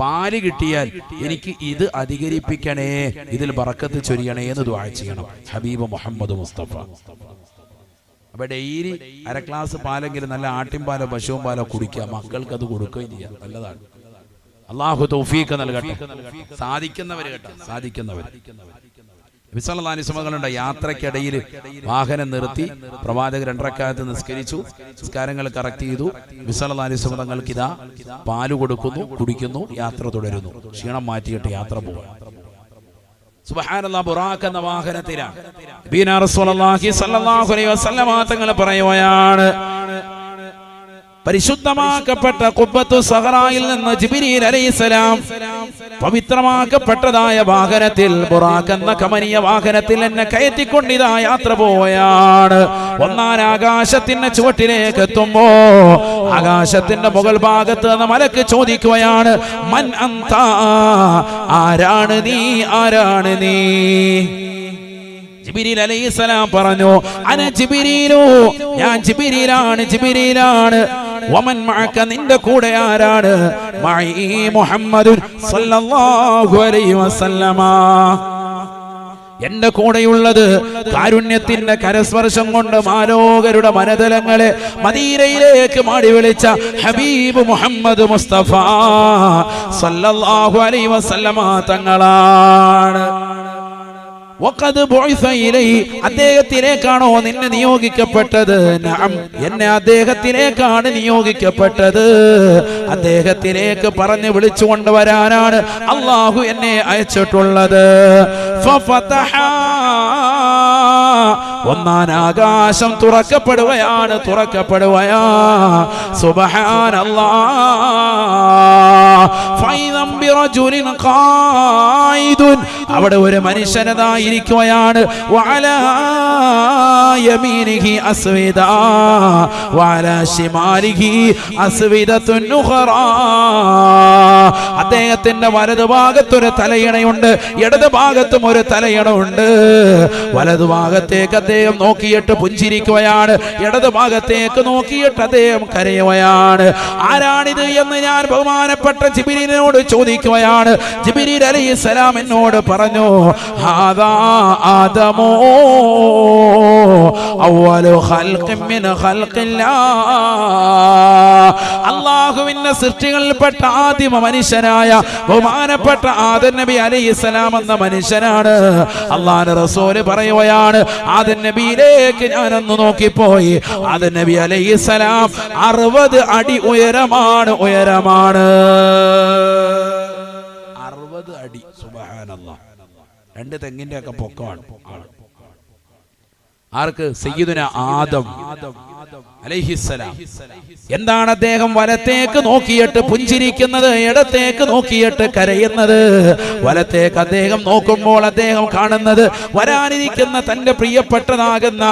പാല് കിട്ടിയാൽ എനിക്ക് ഇത് അധികരിപ്പിക്കണേ, ഇതിൽ ബറക്കത്ത് ചൊരിയണേ എന്ന് ദുആ ചെയ്യണം ഹബീബ് മുഹമ്മദ് മുസ്തഫ. അപ്പൊ ഡെയിലി 1/2 ഗ്ലാസ് പാലെങ്കിലും നല്ല ആട്ടിൻപാലോ പശുവും പാലോ കുടിക്കുക, മക്കൾക്ക് അത് കൊടുക്കുകയും ചെയ്യാം, നല്ലതാണ്. അള്ളാഹു തൗഫീഖ് നൽകട്ടെ. സാധിക്കുന്നവര് കേട്ടോ, സാധിക്കുന്നവർ. നബി സല്ലല്ലാഹു അലൈഹി വസല്ലം യാത്രക്കിടയിൽ വാഹനം നിർത്തി പ്രവാചകർ 2 റക്അത്ത് നിസ്കരിച്ചു, നിസ്കാരങ്ങൾ കറക്റ്റ് ചെയ്തു. നബി സല്ലല്ലാഹു അലൈഹി വസല്ലം തങ്ങൾക്ക് ഇതാ പാല് കൊടുക്കുന്നു, കുടിക്കുന്നു, യാത്ര തുടരുന്നു. ക്ഷീണം മാറ്റിയിട്ട് യാത്ര പോവുക. സുബ്ഹാനല്ലാഹ്. ബുറാഖ് എന്ന വാഹനത്തിലാണ് നബിയുനാ റസൂലുള്ളാഹി സ്വല്ലല്ലാഹു അലൈഹി വസല്ലം തങ്ങൾ പറയുകയാണ്, പരിശുദ്ധമാക്കപ്പെട്ട ഖുബ്ബത്തു സഹറായിൽ നിന്ന് ജിബ്രീൽ അലൈഹിസ്സലാം പവിത്രമാക്കപ്പെട്ടതായ വാഹനത്തിൽ, ബുറാഖ് എന്ന കമനീയ വാഹനത്തിൽ എന്നെ കയറ്റിക്കൊണ്ടിതാ യാത്ര പോവുകയാണ്. 1-ാം ആകാശത്തിന്റെ ചുവട്ടിലേക്ക് എത്തുമ്പോ ആകാശത്തിന്റെ മുകൾ ഭാഗത്ത് നിന്ന് മലക്ക് ചോദിക്കുകയാണ്, മൻ അന്ത, ആരാണ് നീ, ആരാണ് നീ? ജിബ്രീൽ അലൈഹിസ്സലാം പറഞ്ഞു, അന ജിബ്രീലു, ഞാൻ ജിബ്രീലാണ്, ജിബ്രീലാണ്. വമൻ മഅക, നിന്റെ കൂടെ ആരാണ്? മഈ മുഹമ്മദുൻ സല്ലല്ലാഹു അലൈഹി വസല്ലമ, എന്റെ കൂടെയുള്ളത് കാരുണ്യത്തിന്റെ കരസ്പർശം കൊണ്ട് മാലോകരുടെ മനതലങ്ങളെ മദീനയിലേക്ക് മാടി വിളിച്ച ഹബീബ് മുഹമ്മദ് മുസ്തഫ സല്ലല്ലാഹു അലൈഹി വസല്ലമ തങ്ങളാണ്. അദ്ദേഹത്തിലേക്കാണോ നിന്നെ നിയോഗിക്കപ്പെട്ടത്? നഅം, എന്നെ അദ്ദേഹത്തിലേക്കാണ് നിയോഗിക്കപ്പെട്ടത്. അദ്ദേഹത്തിലേക്ക് പറഞ്ഞു വിളിച്ചു കൊണ്ടുവരാനാണ് അള്ളാഹു എന്നെ അയച്ചിട്ടുള്ളത്. 1-ാം ആകാശം തുറക്കപ്പെടുകയാണ്, തുറക്കപ്പെടുകയാ. സുബ്ഹാനല്ലാഹ്. അവിടെ ഒരു മനുഷ്യനതായിരിക്കുകയാണ്. അദ്ദേഹത്തിന്റെ വലതു ഭാഗത്തൊരു തലയിണയുണ്ട്, ഇടതു ഭാഗത്തും ഒരു തലയിണ ഉണ്ട്. വലതു ഭാഗത്തേക്ക് അദ്ദേഹം നോക്കിയിട്ട് പുഞ്ചിരിക്കുകയാണ്, ഇടത് ഭാഗത്തേക്ക് നോക്കിയിട്ട് അദ്ദേഹം കരയുകയാണ്. ആരാണിത് എന്ന് ഞാൻ ബഹുമാനപ്പെട്ട ജിബ്രീലിനോട് ചോദിക്കുകയാണ്. ജിബ്രീൽ അലൈഹിസ്സലാം എന്നോട് പറഞ്ഞു, ഹാദാ ആദമോ അവ്വലു ഖൽഖിൻ മിൻ ഖൽഖില്ലാഹ്, അല്ലാഹുവിന്റെ സൃഷ്ടികളിൽപ്പെട്ട ആദിമ മനുഷ്യനായ ബഹുമാനപ്പെട്ട ആദം നബി അലൈഹിസ്സലാം എന്ന മനുഷ്യനാണ്. അല്ലാഹുവിന്റെ റസൂല് പറയുകയാണ്, ആദം നബിയിലേക്ക് ഞാനൊന്ന് നോക്കിപ്പോയി. ആദം നബി അലൈഹിസ്സലാം 60 അടി ഉയരമാണ്. 60 അടി. സുബ്ഹാനല്ലാഹ്. 2 തെങ്ങിന്റെ ഒക്കെ പൊക്കമാണ്. ആർക്ക്? സയ്യിദുന ആദം അലൈഹിസ്സലാം. എന്താണ് അദ്ദേഹം വലത്തേക്ക് നോക്കിയിട്ട് പുഞ്ചിരിക്കുന്നത്, ഇടത്തേക്ക് നോക്കിയിട്ട് കരയുന്നത്? വലത്തേക്ക് അദ്ദേഹം നോക്കുമ്പോൾ അദ്ദേഹം കാണുന്നത് വരാനിരിക്കുന്ന തന്റെ പ്രിയപ്പെട്ടതാകുന്ന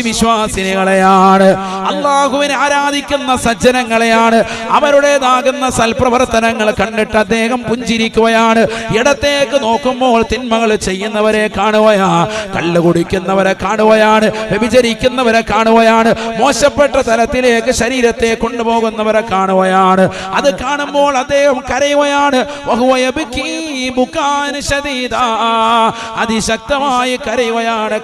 വിശ്വാസിനികളെയാണ്, അള്ളാഹുവിനെ ആരാധിക്കുന്ന സജ്ജനങ്ങളെയാണ്. അവരുടേതാകുന്ന സൽപ്രവർത്തനങ്ങൾ കണ്ടിട്ട് അദ്ദേഹം പുഞ്ചിരിക്കുകയാണ്. ഇടത്തേക്ക് നോക്കുമ്പോൾ തിന്മകൾ ചെയ്യുന്നവരെ കാണുകയാ, കള്ള് കുടിക്കുന്നവരെ കാണുകയാണ്, വ്യഭിചരിക്കുന്നവരെ കാണുകയാണ്, മോശപ്പെട്ട തലത്തിലേക്ക് ശരീരത്തെ കൊണ്ടുപോകുന്നവരെ കാണുകയാണ്. അത് കാണുമ്പോൾ അദ്ദേഹം കരയുകയാണ്. അതിശക്തമായി കരയുകയാണ്.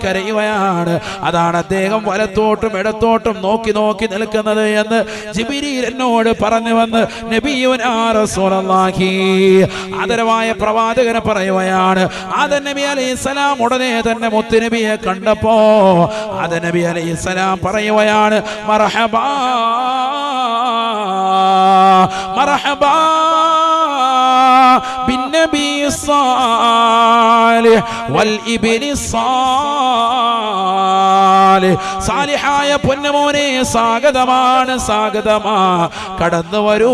അതാണ് അദ്ദേഹം വലത്തോട്ടും ഇടത്തോട്ടും നോക്കി നിൽക്കുന്നത് എന്ന് ജിബ്രീൽ എന്നോട് പറഞ്ഞു വന്ന് നബിയുനാ റസൂലുള്ളാഹി ആദരവായ പ്രവാചകനെ പറയുകയാണ്. ആദം നബി അലൈഹിസ്സലാം ഉടനെ തന്നെ മുത്തുനബിയെ കണ്ടപ്പോ ആദം നബി അലൈഹിസ്സലാം പറയുകയാണ്, മർഹബാ മർഹബാ ബിന്നബി സ്വാലിഹ് വൽ ഇബ്നി സ്വാലിഹ്. സാലിഹായ പൊന്നുമോനെ സ്വാഗതമാണ്, കടന്നു വരൂ.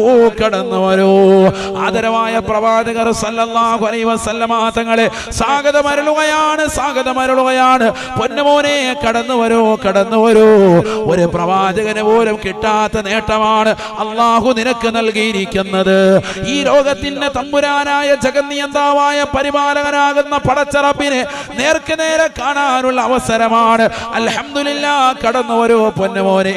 ആദരവായ പ്രവാചകർ സല്ലല്ലാഹു അലൈഹി വസല്ലമ തങ്ങളെ സ്വാഗതമരുളുകയാണ്. പൊന്നുമോനെ കടന്നു വരൂ. ഒരു പ്രവാചകന് പോലും കിട്ടാത്ത നേട്ടമാണ് അല്ലാഹു നിനക്ക് നൽകിയിരിക്കുന്നത്. ഈ ലോകത്തിന്റെ തമ്പുരാനായ ജഗന്നിയന്താവായ പരിപാലകനാകുന്ന പടച്ച റബ്ബിനെ നേർക്ക് നേരെ കാണാനുള്ള അവസരമാണ്. അൽഹംദുലില്ലാഹ്. കടന്നു വരൂ പൊന്നുമോനെ.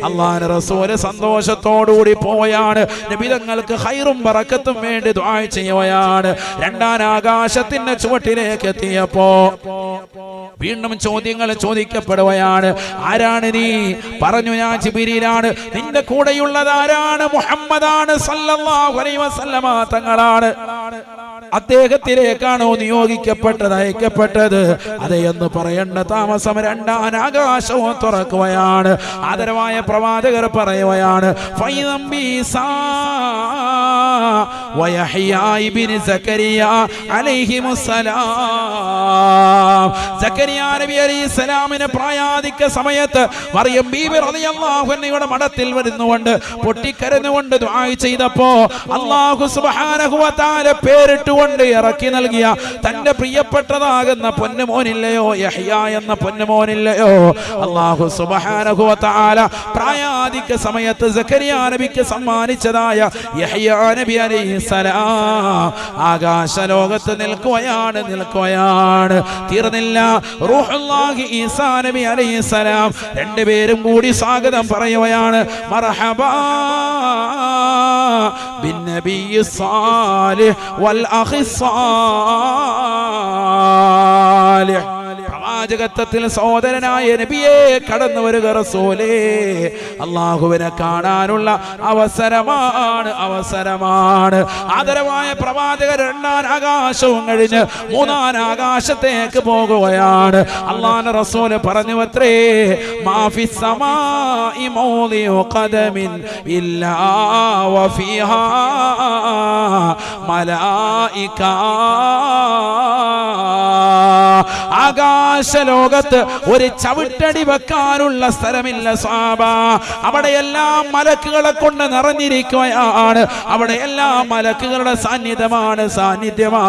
അല്ലാഹുവിന്റെ റസൂല് സന്തോഷത്തോടുകൂടി പോവുകയാണ്. നബി തങ്ങൾക്ക് ഖൈറും ബറക്കത്തും വേണ്ടി ദുആ ചെയ്യുകയാണ്. രണ്ടാം ആകാശത്തിന്റെ ചുവട്ടിലേക്ക് എത്തിയപ്പോ വീണ്ടും ചോദ്യങ്ങൾ ചോദിക്കപ്പെടുകയാണ്. ആരാണ് നീ? പറഞ്ഞു, ഞാൻ ജിബ്രീലാണ്. നിന്റെ കൂടെയുള്ളത് ആരാണ്? മുഹമ്മദാണ് സല്ലല്ലാഹു അലൈഹി വസല്ലമ തങ്ങളാണ്. അദ്ദേഹത്തിലേക്കാണോ നിയോഗിക്കപ്പെട്ടത്, അയക്കപ്പെട്ടത്? അതെ എന്ന് പറയേണ്ട താമസം രണ്ടാം ആകാശവും തുറക്കുകയാണ്. ആദരവായ പ്രവാചകർ പറയുകയാണ്, പ്രായാധിക്യ സമയത്ത് മറിയം ബീബി റളിയല്ലാഹു അൻഹയുടെ മഠത്തിൽ വരുന്നുകൊണ്ട് പൊട്ടിക്കരഞ്ഞുകൊണ്ട് ദുആ ചെയ്തപ്പോ അല്ലാഹു സുബ്ഹാനഹു വ തആല പേരിട്ടുകൊണ്ട് ഇറക്കി നൽകിയ തന്റെ പ്രിയപ്പെട്ടതാകുന്ന പൊന്നുമോനില്ലയോ, യഹ്യ എന്ന പൊന്നുമോനില്ലയോ, അല്ലാഹു സുബ്ഹാനഹു വ തആല പ്രായാധിക്യ സമയത്ത് സക്കരിയ നബിക്ക് സമ്മാനിച്ചതായ യഹ്യ നബി അലൈഹിസ്സലാം ആകാശ ലോകത്ത് നിൽക്കുകയാണ്. തീർന്നില്ല. റൂഹുല്ലാഹി ഈസാ നബി അലൈഹിസ്സലാം രണ്ടുപേരും കൂടി സ്വാഗതം പറയുകയാണ്. മർഹബാ ബിന്നബി സ്വാലിഹ് വൽ അഖി സ്വാലിഹ്. പ്രവാചകത്വത്തിൽ സഹോദരനായ നബിയെ കടന്നു വരിക റസൂലേ. അല്ലാഹുവിനെ കാണാനുള്ള അവസരമാണ്. ആദരവായ പ്രവാചകർ രണ്ടാം ആകാശവും കഴിഞ്ഞ് മൂന്നാം ആകാശത്തേക്ക് പോകുകയാണ്. അല്ലാഹുവിന്റെ റസൂൽ പറഞ്ഞു അത്രേ, മാഫി സമാഇ മൗദിഉ ഖദമിൻ ഇല്ലാ വഫീഹാ മലായിക. ആകാശ ലോകത്ത് ഒരു ചവിട്ടടി വെക്കാനുള്ള സ്ഥലമില്ല സാബ. അവിടെയെല്ലാം മലക്കുകളെ കൊണ്ട് നിറഞ്ഞിരിക്കുകയാണ്. അവിടെയെല്ലാം മലക്കുകളുടെ സാന്നിധ്യമാ.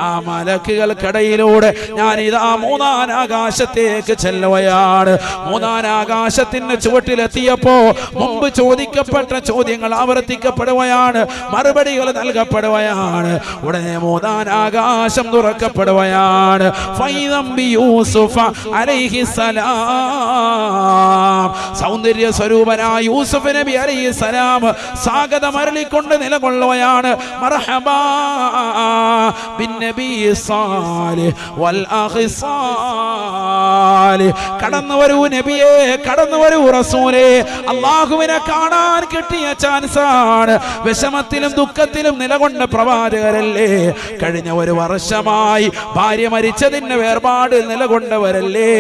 ആ മലക്കുകൾക്കിടയിലൂടെ ഞാൻ ഇതാ മൂന്നാം ആകാശത്തേക്ക് ചെല്ലുകയാണ്. മൂന്നാം ആകാശത്തിന്റെ ചുവട്ടിലെത്തിയപ്പോ മുമ്പ് ചോദിക്കപ്പെട്ട ചോദ്യങ്ങൾ ആവർത്തിക്കപ്പെടുകയാണ്, മറുപടികൾ നൽകപ്പെടുകയാണ്. ഉടനെ മൂന്നാം ആകാശം തുറക്കപ്പെടുകയാണ്. ഫൈദം ബിയൂസുഫ് യൂസുഫ അലൈഹിസ്സലാം. സൗന്ദര്യ സ്വരൂപനായ യൂസുഫ് നബി അലൈഹിസ്സലാം സ്വാഗതം അരുളിക്കൊണ്ട് നിലകൊള്ളുകയാണ്. മർഹബാ ബിന്നബി സാലിഹ് വൽ അഖി സാലിഹ്. കടന്നു വരൂ നബിയേ, കടന്നു വരൂ റസൂലേ. അല്ലാഹുവിനെ കാണാൻ കിട്ടിയ ചാൻസാണ്. വിഷമത്തിലും ദുഃഖത്തിലും നിലകൊണ്ട പ്രവാചകരല്ലേ. കഴിഞ്ഞ ഒരു വർഷമായി ഭാര്യ മരിച്ചതിന്റെ വേർപാട് നിലകൊണ്ടവരല്ലേ.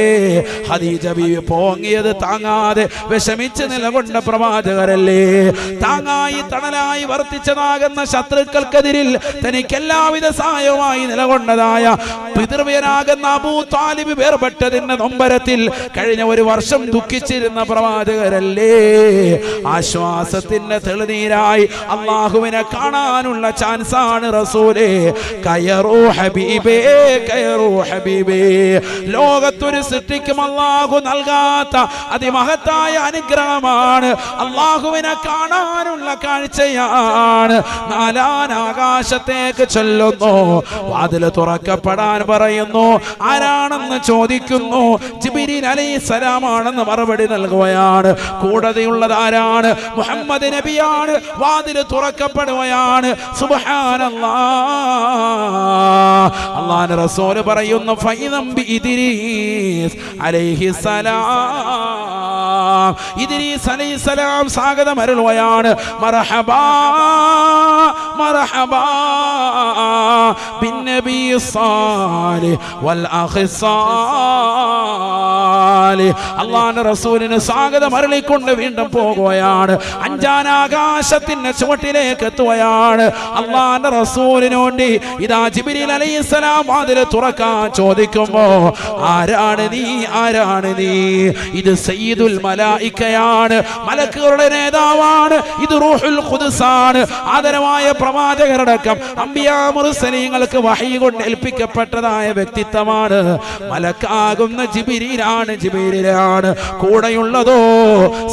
ഖദീജ ബീവി പോങ്ങിയത് താങ്ങാതെ വിഷമിച്ച് നിലകൊണ്ട പ്രവാചകരല്ലേ. താങ്ങായി തണലായി വർത്തിച്ചതാകുന്ന ശത്രുക്കൾക്കെതിരിൽ തനിക്ക് എല്ലാവിധ സഹായവുമായി നിലകൊണ്ടതായ പിതൃവ്യനാകുന്ന അബൂ താലിബ് വേർപെട്ടതിന്റെ നൊമ്പരത്തിൽ കഴിഞ്ഞ ഒരു വർഷം ദുഃഖിച്ചിരുന്ന പ്രവാചകരല്ലേ. ആശ്വാസത്തിന്റെ തെളിനീരായി അല്ലാഹുവിനെ കാണാനുള്ള ചാൻസാണ് റസൂലേ. കയറൂ ഹബീബേ, കയറൂ ഹബീബേ. ലോകത്തൊരു സൃഷ്ടിക്കും അല്ലാഹു നൽകാത്ത അതിമഹത്തായ അനുഗ്രഹമാണ്. അല്ലാഹുവിനെ കാണാനുള്ള കാഴ്ചയാണ്. നാലാനാകാശത്തേക്ക് ചൊല്ലുന്നു, വാതിൽ തുറക്കപ്പെടാൻ പറയുന്നു. ആരാണെന്ന് ചോദിക്കുന്നു. ജിബ്രീൽ അലൈഹിസ്സലാമാണെന്ന് മറുപടി നൽകുകയാണ്. കൂടതയുള്ളത് ആരാണ്? മുഹമ്മദ് നബിയാണ്. വാതിൽ തുറക്കപ്പെടുകയാണ്. സുബ്ഹാനല്ലാഹ്. അല്ലാഹുവിന്റെ റസൂൽ പറയുന്നു, ഫൈദം ബി ഇദ്രീസ് അലൈഹിസ്സലാം. ഇദ്രീസ് അലൈഹിസ്സലാം സ്വാഗതം അരുളുകയാണ്. മർഹബാ മർഹബാ ബിന്നബി സാലിഹ് വൽ അഖി സാലിഹ്. അല്ലാഹുവിന്റെ റസൂലിന് സ്വാഗതം അരുളിക്കൊണ്ട് വീണ്ടും പോകുകയാണ്. അഞ്ചാനാകാശത്തിന്റെ ചുവട്ടിലേക്ക് എത്തുകയാണ്. അല്ലാഹുവിന്റെ റസൂലിന് വേണ്ടി ഇതാ ജിബ്രീൽ അലൈഹിസ്സലാം വാതിൽ തുറക്കാൻ ചോദിക്കുമ്പോ, ആരാണ് നീ, ആരാണ് നീ? ഇത് സയ്യിദുൽ മലായിക്കയാണ്, മലക്കുകളുടെ നേതാവാണ്. ഇത് റൂഹുൽ ഖുദ്സാണ്, ആദരവായ പ്രവാചകരടക്കം അംബിയാ മുർസലീങ്ങൾക്ക് വഹയി കൊണ്ട് ഏൽപ്പിക്കപ്പെട്ടതായ വ്യക്തിത്വമാണ്. മലക്കാകുന്ന ജിബ്രീലാണ്, ജിബ്രീലാണ്. കൂടെയുള്ളതോ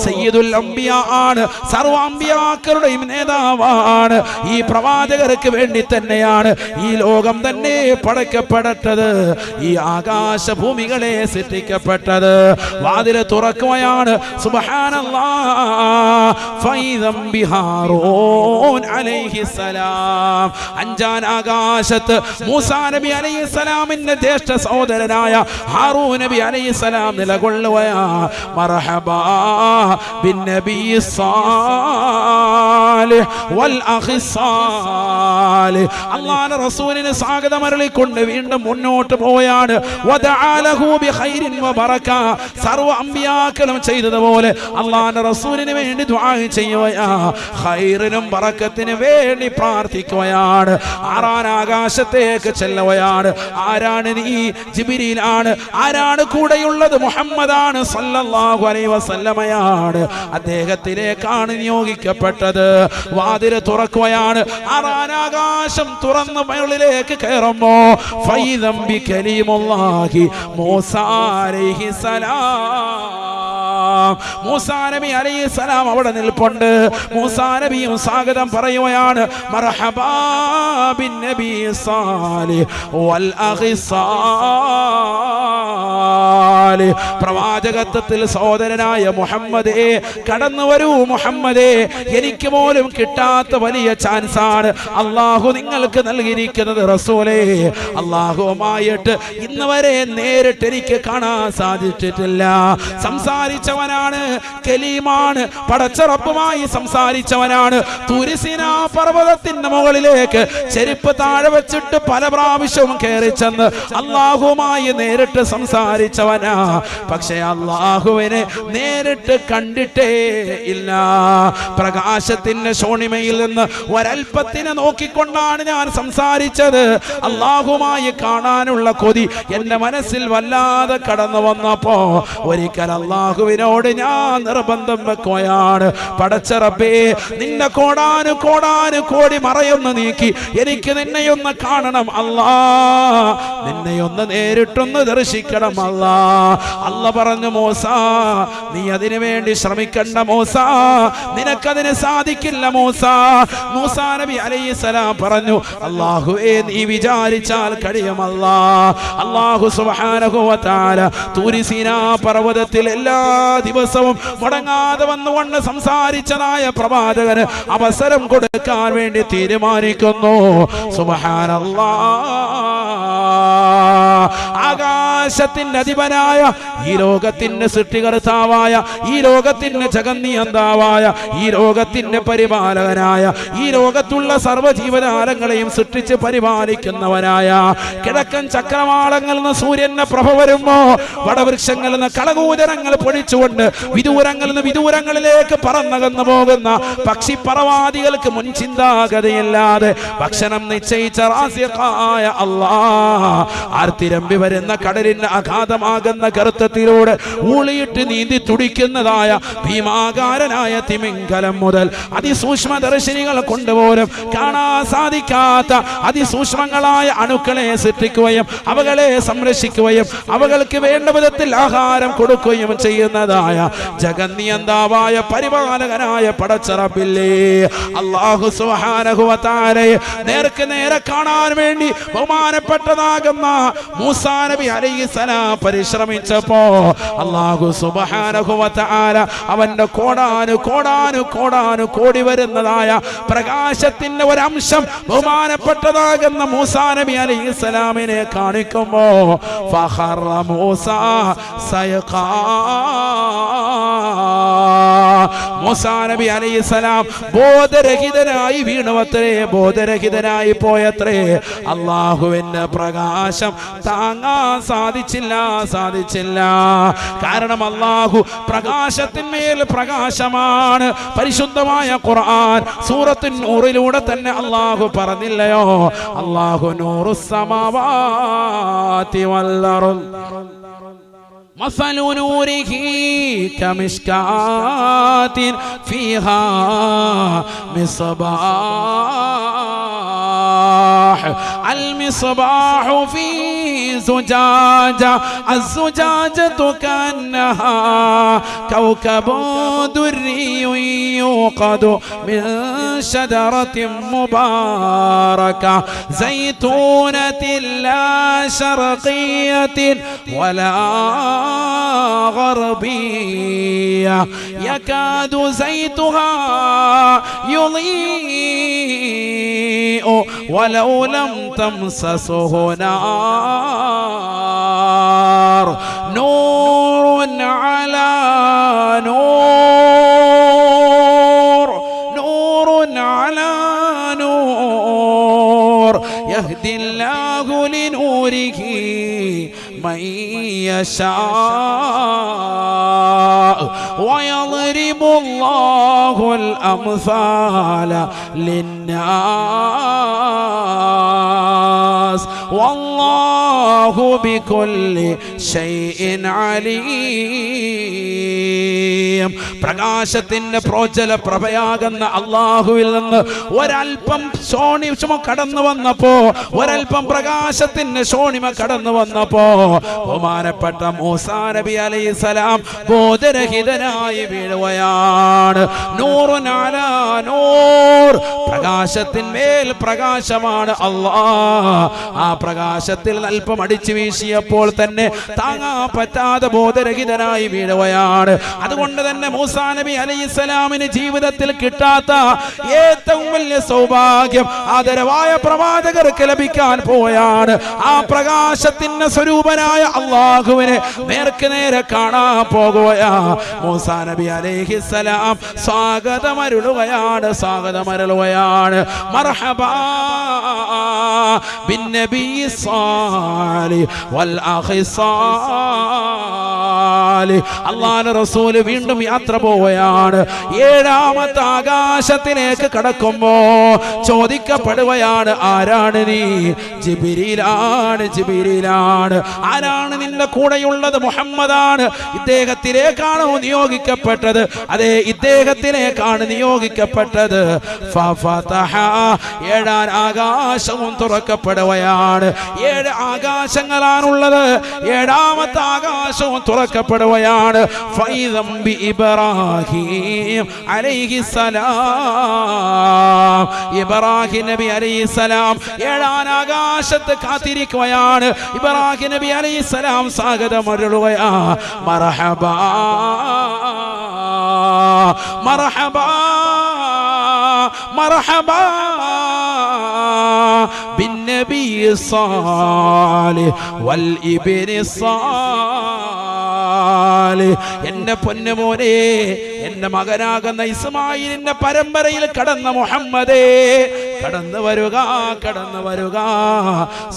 സയ്യിദുൽ അംബിയാ ആണ്, സർവ്വ അംബിയാക്കളുടെയും നേതാവാണ്. ഈ പ്രവാചകർക്ക് വേണ്ടി തന്നെയാണ് ഈ ലോകം തന്നെ പടക്കപ്പെടട്ടത്, ഈ ആകാശഭൂമികളെ സൃഷ്ടിക്കപ്പെട്ടത്. വാതില് തുറക്കുകയാണ്. സുബ്ഹാനല്ലാഹ്. ഫൈദം ബിഹാറൂൻ അലൈഹിസ്സലാം. അഞ്ചാൻ ആകാശത്ത് മൂസാ നബി അലൈഹിസ്സലാമിന്റെ ജ്യേഷ്ഠ സഹോദരനായ ഹാറൂൻ നബി അലൈഹിസ്സലാം നിലകൊള്ളുകയാ. മർഹബാ ബിന്നബി സാലിഹ് വൽ അഖി സാലിഹ്. അല്ലാഹുവിന്റെ റസൂലിന് സ്വാഗതം അരുളിക്കൊണ്ട് വീണ്ടും മുന്നോട്ട് പോയാണ്. വദഅലഹു ബിഖൈരിൻ വബറക. സർവ്വ അംബിയാക്കളും ചെയ്തതുപോലെ അല്ലാഹുവിന്റെ റസൂലിന് വേണ്ടി ദുആ ചെയ്യുകയാ. ഖൈറിനും ബറക്കത്തിനും വേണ്ടി പ്രാർത്ഥിക്കുകയാണ്. ആറാൻ ആകാശത്തേക്ക് ചെല്ലുകയാണ്. ആരാണ് നീ? ജിബ്രീലാണ്. ആരാണ് കൂടെയുള്ളത്? മുഹമ്മദാണ് സല്ലല്ലാഹു അലൈഹി വസല്ലമയാണ്. അദ്ദേഹത്തിലേക്കാണ് നിയോഗിക്കപ്പെട്ടത്. വാതില് തുറക്കുകയാണ്. ആറാൻ ആകാശം തുറന്ന് മുകളിലേക്ക് കയറുമ്പോ ഫൈദം ബി കലീമുല്ലാഹി മൂസാ അലൈഹിസ്സലാം. മൂസാ നബി അലൈഹിസ്സലാം അവിടെ നിൽപ്പുണ്ട്. മൂസാ നബിയും സ്വാഗതം പറയുകയാണ്. മർഹബാ ബിന്നബി സാലിഹ് വൽ അഖി സാലിഹ്. പ്രവാചകത്വത്തിൽ സഹോദരനായ മുഹമ്മദേ, കടന്നു വരൂ മുഹമ്മദേ. എനിക്ക് പോലും കിട്ടാത്ത വലിയ ചാൻസാണ് അല്ലാഹു നിങ്ങൾക്ക് നൽകിയിരിക്കുന്നത് റസൂലേ. അല്ലാഹുവുമായിട്ട് ഇന്ന് വരെ നേരിട്ട് എനിക്ക് കാണാൻ സാധിച്ചിട്ടില്ല. സംസാരിച്ചവനാണ്, കലീമാണ്, പടച്ച റബ്ബുമായി സംസാരിച്ചവനാണ്. തുരിസിനാ പർവ്വതത്തിന്റെ മുകളിലേക്ക് ചെരുപ്പ് താഴെ വെച്ചിട്ട് പല പ്രാവശ്യവും കയറി ചെന്ന് അല്ലാഹുവുമായി നേരിട്ട് സംസാരിച്ചവനാ. പക്ഷേ അല്ലാഹുവിനെ നേരിട്ട് കണ്ടിട്ടേ ഇല്ല. പ്രകാശത്തിന്റെ ശോണിമയിൽ നിന്ന് ഒരൽപ്പത്തിനെ നോക്കിക്കൊണ്ടാണ് ഞാൻ സംസാരിച്ചത്. അല്ലാഹുവുമായി കാണാനുള്ള കൊതി എന്റെ മനസ്സിൽ വല്ലാതെ കടന്നു വന്നപ്പോ ഒരിക്കൽ അല്ലാഹുവിനോട് ഞാൻ നിർബന്ധം വെക്കുകയാണ്. പടച്ച റബ്ബേ, നിന്നെ കോടാനു കോടാനു കോടി മറയൊന്ന് നീക്കി എനിക്ക് നിന്നെയൊന്ന് കാണണം അല്ലാ, നിന്നെയൊന്ന് നേരിട്ടൊന്ന് ദർശിക്കണം അല്ലാ. അല്ല പറഞ്ഞു, മൂസ നീ അതിനു വേണ്ടി ശ്രമിക്കണ്ട മൂസ, നിനക്കതിന് സാധിക്കില്ല മൂസ. മൂസാ നബി അലൈഹിസ്സലാം പറഞ്ഞു, അല്ലാഹുവേ നീ വിചാരിച്ചാൽ കഴിയുമല്ല. അല്ലാഹു സുബ്ഹാനഹു വ തആല തൂരി സീനാ പർവ്വതത്തിൽ എല്ലാ ദിവസവും മുടങ്ങാതെ വന്നുകൊണ്ട് സംസാരിച്ചതായ പ്രവാചകന് അവസരം കൊടുക്കാൻ വേണ്ടി തീരുമാനിക്കുന്നു. സുബ്ഹാനല്ലാഹ്. ആകാശത്തിന്റെ അധിപനായ, ഈ ലോകത്തിന്റെ സൃഷ്ടികർത്താവായ, ഈ ലോകത്തിന്റെ ജഗന്നിയന്താവായ, ഈ ലോകത്തിന്റെ പരിപാലകനായ, ഈ ലോകത്തുള്ള സർവ്വജീവജാലങ്ങളെയും സൃഷ്ടിച്ച് പരിപാലിക്കുന്നവനായ, കിഴക്കൻ ചക്രവാളങ്ങളിൽ നിന്ന് സൂര്യന്റെ പ്രഭ വരുമ്പോ വടവൃക്ഷങ്ങളിൽ നിന്ന് കളകൂചരങ്ങൾ പൊഴിച്ചുകൊണ്ട് വിദൂരങ്ങളിൽ നിന്ന് വിദൂരങ്ങളിലേക്ക് പറന്നകന്നു പോകുന്ന പക്ഷിപ്പറവാദികൾക്ക് മുൻ ചിന്താഗതിയില്ലാതെ ഭക്ഷണം നിശ്ചയിച്ച റാസിഖായ അല്ലാഹ് ആർത്തിരമ്പി വരുന്ന കടലിന്റെ അഗാധമാകുന്ന ഗർത്തത്തിലൂടെ ഊളിയിട്ട് നീന്തി തുടിക്കുന്നതായ ഭീമാകാരനായ തിമിംഗലം മുതൽ അതിസൂക്ഷ്മദർശിനികൾ കൊണ്ടുപോലും കാണാൻ സാധിക്കാത്ത അതിസൂക്ഷ്മങ്ങളായ അണുക്കളെ സൃഷ്ടിക്കുകയും അവകളെ സംരക്ഷിക്കുകയും അവകൾക്ക് വേണ്ട വിധത്തിൽ ആഹാരം കൊടുക്കുകയും ചെയ്യുന്നതായ ജഗന്നിയന്താവായ പരിപാലകനായ പടച്ചറബില്ലേ അല്ലാഹു സുബ്ഹാനഹു വ തആലയെ നേർക്ക് നേരെ കാണാൻ വേണ്ടി ബഹുമാനപ്പെട്ടതാകുന്ന മൂസാ നബി അലൈഹിസ്സലാം പരിശ്രമിച്ചപ്പോ അല്ലാഹു സുബ്ഹാനഹു വ തആല അവന്റെ കോടി വരുന്നതായ പ്രകാശത്തിന്റെ ഒരംശം ബഹുമാനപ്പെട്ടതാകുന്ന മൂസാ നബി അലൈഹിസ്സലാമിനെ കാണിക്കുമ്പോ ഫഖറ മൂസാ സയഖാ. മൂസാ നബി അലൈഹിസ്സലാം ബോധരഹിതനായി വീണുവത്രേ, ബോധരഹിതനായി പോയത്രേ. അല്ലാഹുവിന്റെ പ്രകാശം താങ്ങാൻ സാധിച്ചില്ല. കാരണം അല്ലാഹു പ്രകാശത്തിന്മേൽ പ്രകാശമാണ്. പരിശുദ്ധമായ ഖുർആൻ സൂറത്തുൻ നൂറിലൂടെ തന്നെ അല്ലാഹു പറഞ്ഞില്ലയോ, അല്ലാഹു നൂറുസ് സമാവാതി വൽ അർദ് مثل نوره كمشكاة فيها مصباح. المصباح في زجاجة، الزجاجة كأنها كوكب دري يوقد من شجرة مباركة زيتونة لا شرقية ولا غربية يكاد زيتها يضيء ولو لم تمسسه نار. نور على نور، نور على نور، يهدي الله لنوره من يشاء ويضرب الله الأمثال للناس والله بكل شيء عليم. പ്രകാശത്തിന്റെ പ്രോജ്വല പ്രഭയാകുന്ന അല്ലാഹുവിൽ നിന്ന് ഒരൽപ്പം ശോണിമ കടന്നു വന്നപ്പോ, ഒരൽപ്പം പ്രകാശത്തിന്റെ ശോണിമ കടന്നു വന്നപ്പോ ബഹുമാനപ്പെട്ട മൂസാ നബി അലൈഹിസ്സലാം ബോധരഹിതനായി വീഴുകയാണ്. നൂറുൻ അലാ നൂർ, പ്രകാശത്തിന്മേൽ പ്രകാശമാണ് അല്ലാഹ്. ആ പ്രകാശത്തിൽ അല്പം അടിച്ചു വീശിയപ്പോൾ തന്നെ താങ്ങാൻ പറ്റാതെ ബോധരഹിതനായി വീഴുകയാണ്. അതുകൊണ്ട് തന്നെ മൂസാ നബി അലൈഹിസ്സലാമിന് ജീവിതത്തിൽ കിട്ടാത്ത ഏറ്റവും വലിയ സൗഭാഗ്യം ആദരവായ പ്രവാചകർക്ക് ലഭിക്കാൻ പോയാണ്. ആ പ്രകാശത്തിന്റെ സ്വരൂപനായ അല്ലാഹുവിനെ നേർക്ക് നേരെ കാണാൻ പോകുകയാ. മൂസാ നബി അലൈഹിസ്സലാം സ്വാഗതമരുളുകയാണ്. മർഹബാ ബിന്നബി സ്വാലിഹ് വൽ അഖി സ്വാലിഹ് അല്ലാഹുവിന്റെ റസൂല് വീണ്ടും യാത്ര പോവുകയാണ്. 7ാമത്തെ ആകാശത്തിലേക്ക് കടക്കുമ്പോ ചോദിക്കപ്പെടുകയാണ്, ആരാണ് നീ? ജിബ്രീലാണ്, ജിബ്രീലാണ്. ആരാണ് നിന്റെ കൂടെയുള്ളത്? മുഹമ്മദാണ്. ഇദ്ദേഹത്തിലേക്കാണോ നിയോഗിക്കപ്പെട്ടത്? അതെ, ഇദ്ദേഹത്തിലേക്കാണ് നിയോഗിക്കപ്പെട്ടത്. ഫഫതഹ, 7ാം ആകാശവും തുറക്കപ്പെടുകയാണ്. 7 ആകാശങ്ങളാണുള്ളത്. 7ാമത്തെ ആകാശവും തുറക്കപ്പെടുകയാണ്. ഫൈദം ബി ഇബ്രാഹിം അലൈഹിസ്സലാം. ഇബ്രാഹിം നബി അലൈഹിസ്സലാം 7ാം ആകാശത്ത് കാത്തിരിക്കുകയാണ്. ഇബ്രാഹിം നബി അലൈഹിസ്സലാം സ്വാഗതം അരുളുകയാ. മർഹബാ മർഹബാ മർഹബാ ബിന്നബി സ്വാലിഹ് വൽ ഇബ്നി സ്വാലിഹ്. എന്റെ പൊന്നുമോനെ, എന്റെ മകനാകുന്ന ഇസ്മായിലിന്റെ പരമ്പരയിൽ കടന്ന മുഹമ്മദേ, കടന്നു വരുക, കടന്നു വരുക.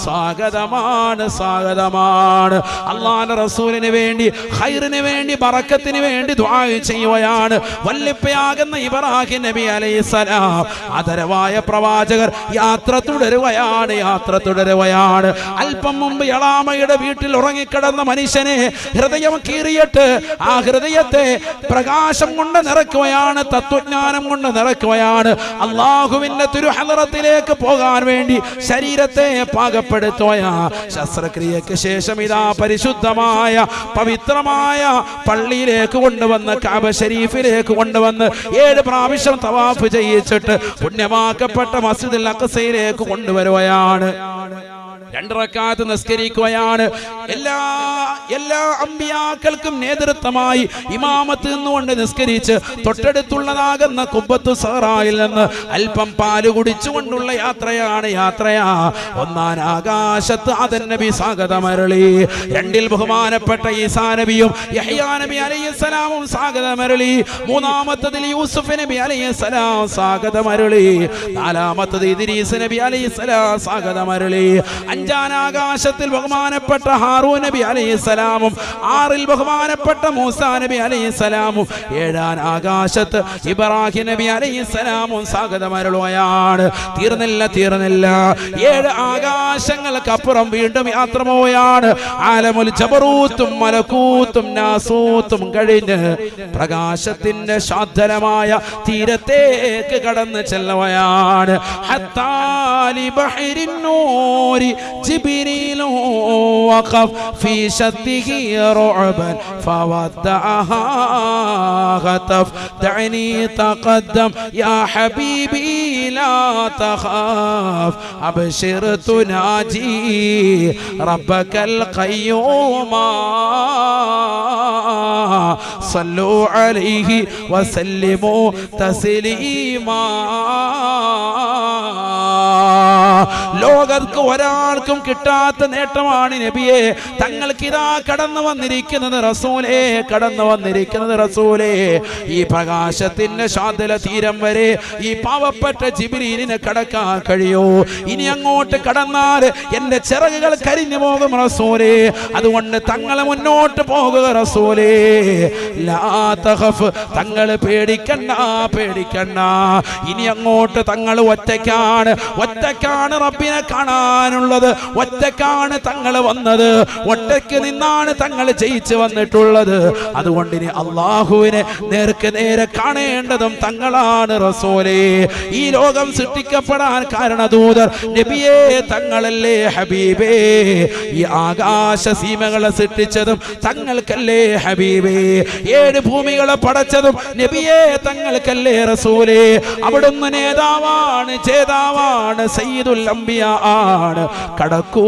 സ്വാഗതമാണ്, സ്വാഗതമാണ്. അല്ലാഹുവിന്റെ റസൂലിന് വേണ്ടി, ഖൈറിന് വേണ്ടി, ബറക്കത്തിന് വേണ്ടി ദുആ ചെയ്യുകയാണ് വല്ലിപ്പയാകുന്ന ഇബ്രാഹിം നബി അലൈഹിസ്സലാം. ആദരവായ പ്രവാചകർ യാത്ര തുടരുകയാണ്, യാത്ര തുടരുകയാണ്. അല്പം മുമ്പ് യളാമയുടെ വീട്ടിൽ ഉറങ്ങിക്കിടന്ന മനുഷ്യനെ ഹൃദയം കീറിയിട്ട് ആ ഹൃദയത്തെ പ്രകാശം കൊണ്ട് നിറയ്ക്കുകയാണ്, തത്വജ്ഞാനം കൊണ്ട് നിറയ്ക്കുകയാണ്. അല്ലാഹുവിന്റെ തിരുഹളറത്തിലേക്ക് പോകാൻ വേണ്ടി ശരീരത്തെ പാകപ്പെടുത്തുകയാ. ശസ്ത്രക്രിയക്ക് ശേഷം ഇതാ പരിശുദ്ധമായ പവിത്രമായ പള്ളിയിലേക്ക് കൊണ്ടുവന്ന്, കഅബ ശരീഫിലേക്ക് കൊണ്ടുവന്ന് 7 പ്രാവശ്യം തവാഫ് ചെയ്യിച്ചിട്ട് പുണ്യമാക്കപ്പെട്ട മസ്ജിദുൽ അഖ്സയിലേക്ക് കൊണ്ടുവരുകയാണ്. 2 റക്അത്ത് നിസ്കരിക്കുകയാണ്. എല്ലാ അമ്പിയാക്കൾക്കും നേതൃത്വമായി ഇമാമത്ത് നിന്നുകൊണ്ട് നിസ്കരിച്ച് തൊട്ടടുത്തുള്ളതാകുന്ന ഖുബ്ബത്തു സഹറായിൽ നിന്ന് അല്പം പാല് കുടിച്ചുകൊണ്ടുള്ള യാത്രയാണ്, യാത്രയാ. 1ാം ആകാശത്ത് ആദം നബി സ്വാഗതമരുളി. 2ൽ ബഹുമാനപ്പെട്ട ഈസാ നബിയും യഹ്യാ നബി അലൈഹിസ്സലാമും സ്വാഗതമരുളി. 3ാമത്തതിൽ യൂസുഫ് നബി അലൈഹിസ്സലാം സ്വാഗതമരുളി. 4ാമത്തത് ഇദ്രീസ് നബി അലൈഹിസ്സലാം സ്വാഗതമരുളി. 5ാം ആകാശത്തിൽ ബഹുമാനപ്പെട്ട ഹാറൂൻ നബി അലൈഹിസ്സലാമും 6ൽ ബഹുമാനപ്പെട്ട മൂസാ നബി അലൈഹിസ്സലാമും 7ാം ആകാശത്ത് ഇബ്രാഹിം നബി അലൈഹിസ്സലാമും സ്വാഗതമരുളുകയാണ്. തീർന്നില്ല, തീർന്നില്ല. 7 ആകാശങ്ങൾക്കപ്പുറം വീണ്ടും യാത്ര പോവുകയാണ്. ആലമുൽ ജബറൂത്തും മലക്കൂത്തും നാസൂത്തും കഴിഞ്ഞ് പ്രകാശത്തിന്റെ ശാന്തമായ തീരത്തേക്ക് കടന്നു ചെല്ലുകയാണ്. ഹത്താലി ബഹരിൻ നൂരി ജിബ്രീൽ വഖഫ് في شته رعبا فودعها خطف دعني تقدم يا حبيبي لا تخاف أبشر تناجي ربك القيوم صلوا عليه وسلموا تسليما. ലോകർക്ക് ഒരാൾക്കും കിട്ടാത്ത നേട്ടമാണ് നബിയെ. തങ്ങൾക്ക് ഇതാ കടന്നു വന്നിരിക്കുന്നത് റസൂലേ, കടന്നു വന്നിരിക്കുന്നത് റസൂലേ. ഈ പ്രകാശത്തിന്റെ ശാന്തല തീരം വരെ ഈ പാവപ്പെട്ട ജിബ്രീലിനെ കടക്കാൻ കഴിയോ? ഇനി അങ്ങോട്ട് കടന്നാൽ എന്റെ ചിറകുകൾ കരിഞ്ഞു പോകും റസൂലേ. അതുകൊണ്ട് തങ്ങളെ മുന്നോട്ട് പോകുക റസൂലേ. ലാ തഖഫ്, തങ്ങൾ പേടിക്കണ്ട, പേടിക്കണ്ട. ഇനി അങ്ങോട്ട് തങ്ങൾ ഒറ്റയ്ക്കാണ്, ഒറ്റയ്ക്കാണ് റബ്ബിനെ കാണാനുള്ളത്. ഒറ്റയ്ക്കാണ് തങ്ങൾ വന്നത്, ഒറ്റയ്ക്ക് നിന്നാണ് തങ്ങൾ ജയിച്ചു വന്നിട്ടുള്ളത്. അതുകൊണ്ട് ഇനി അള്ളാഹുവിനെ നേർക്ക് നേരെ കാണേണ്ടതും തങ്ങളാണ് റസൂലേ. ഈ ലോകം സൃഷ്ടിക്കപ്പെടാൻ കാരണദൂതർ നബിയേ തങ്ങളല്ലേ ഹബീബേ. ഈ ആകാശ സീമകളെ സൃഷ്ടിച്ചതും തങ്ങൾക്കല്ലേ ഹബീബേ. 7 ഭൂമികളെ പടച്ചതും നബിയേ തങ്ങൾക്കല്ലേ റസൂലേ. അവിടുന്ന് നേതാവാണ്, ജേതാവാണ്, സയ്യിദുൽ അംബിയ ആണ്. കടക്കൂ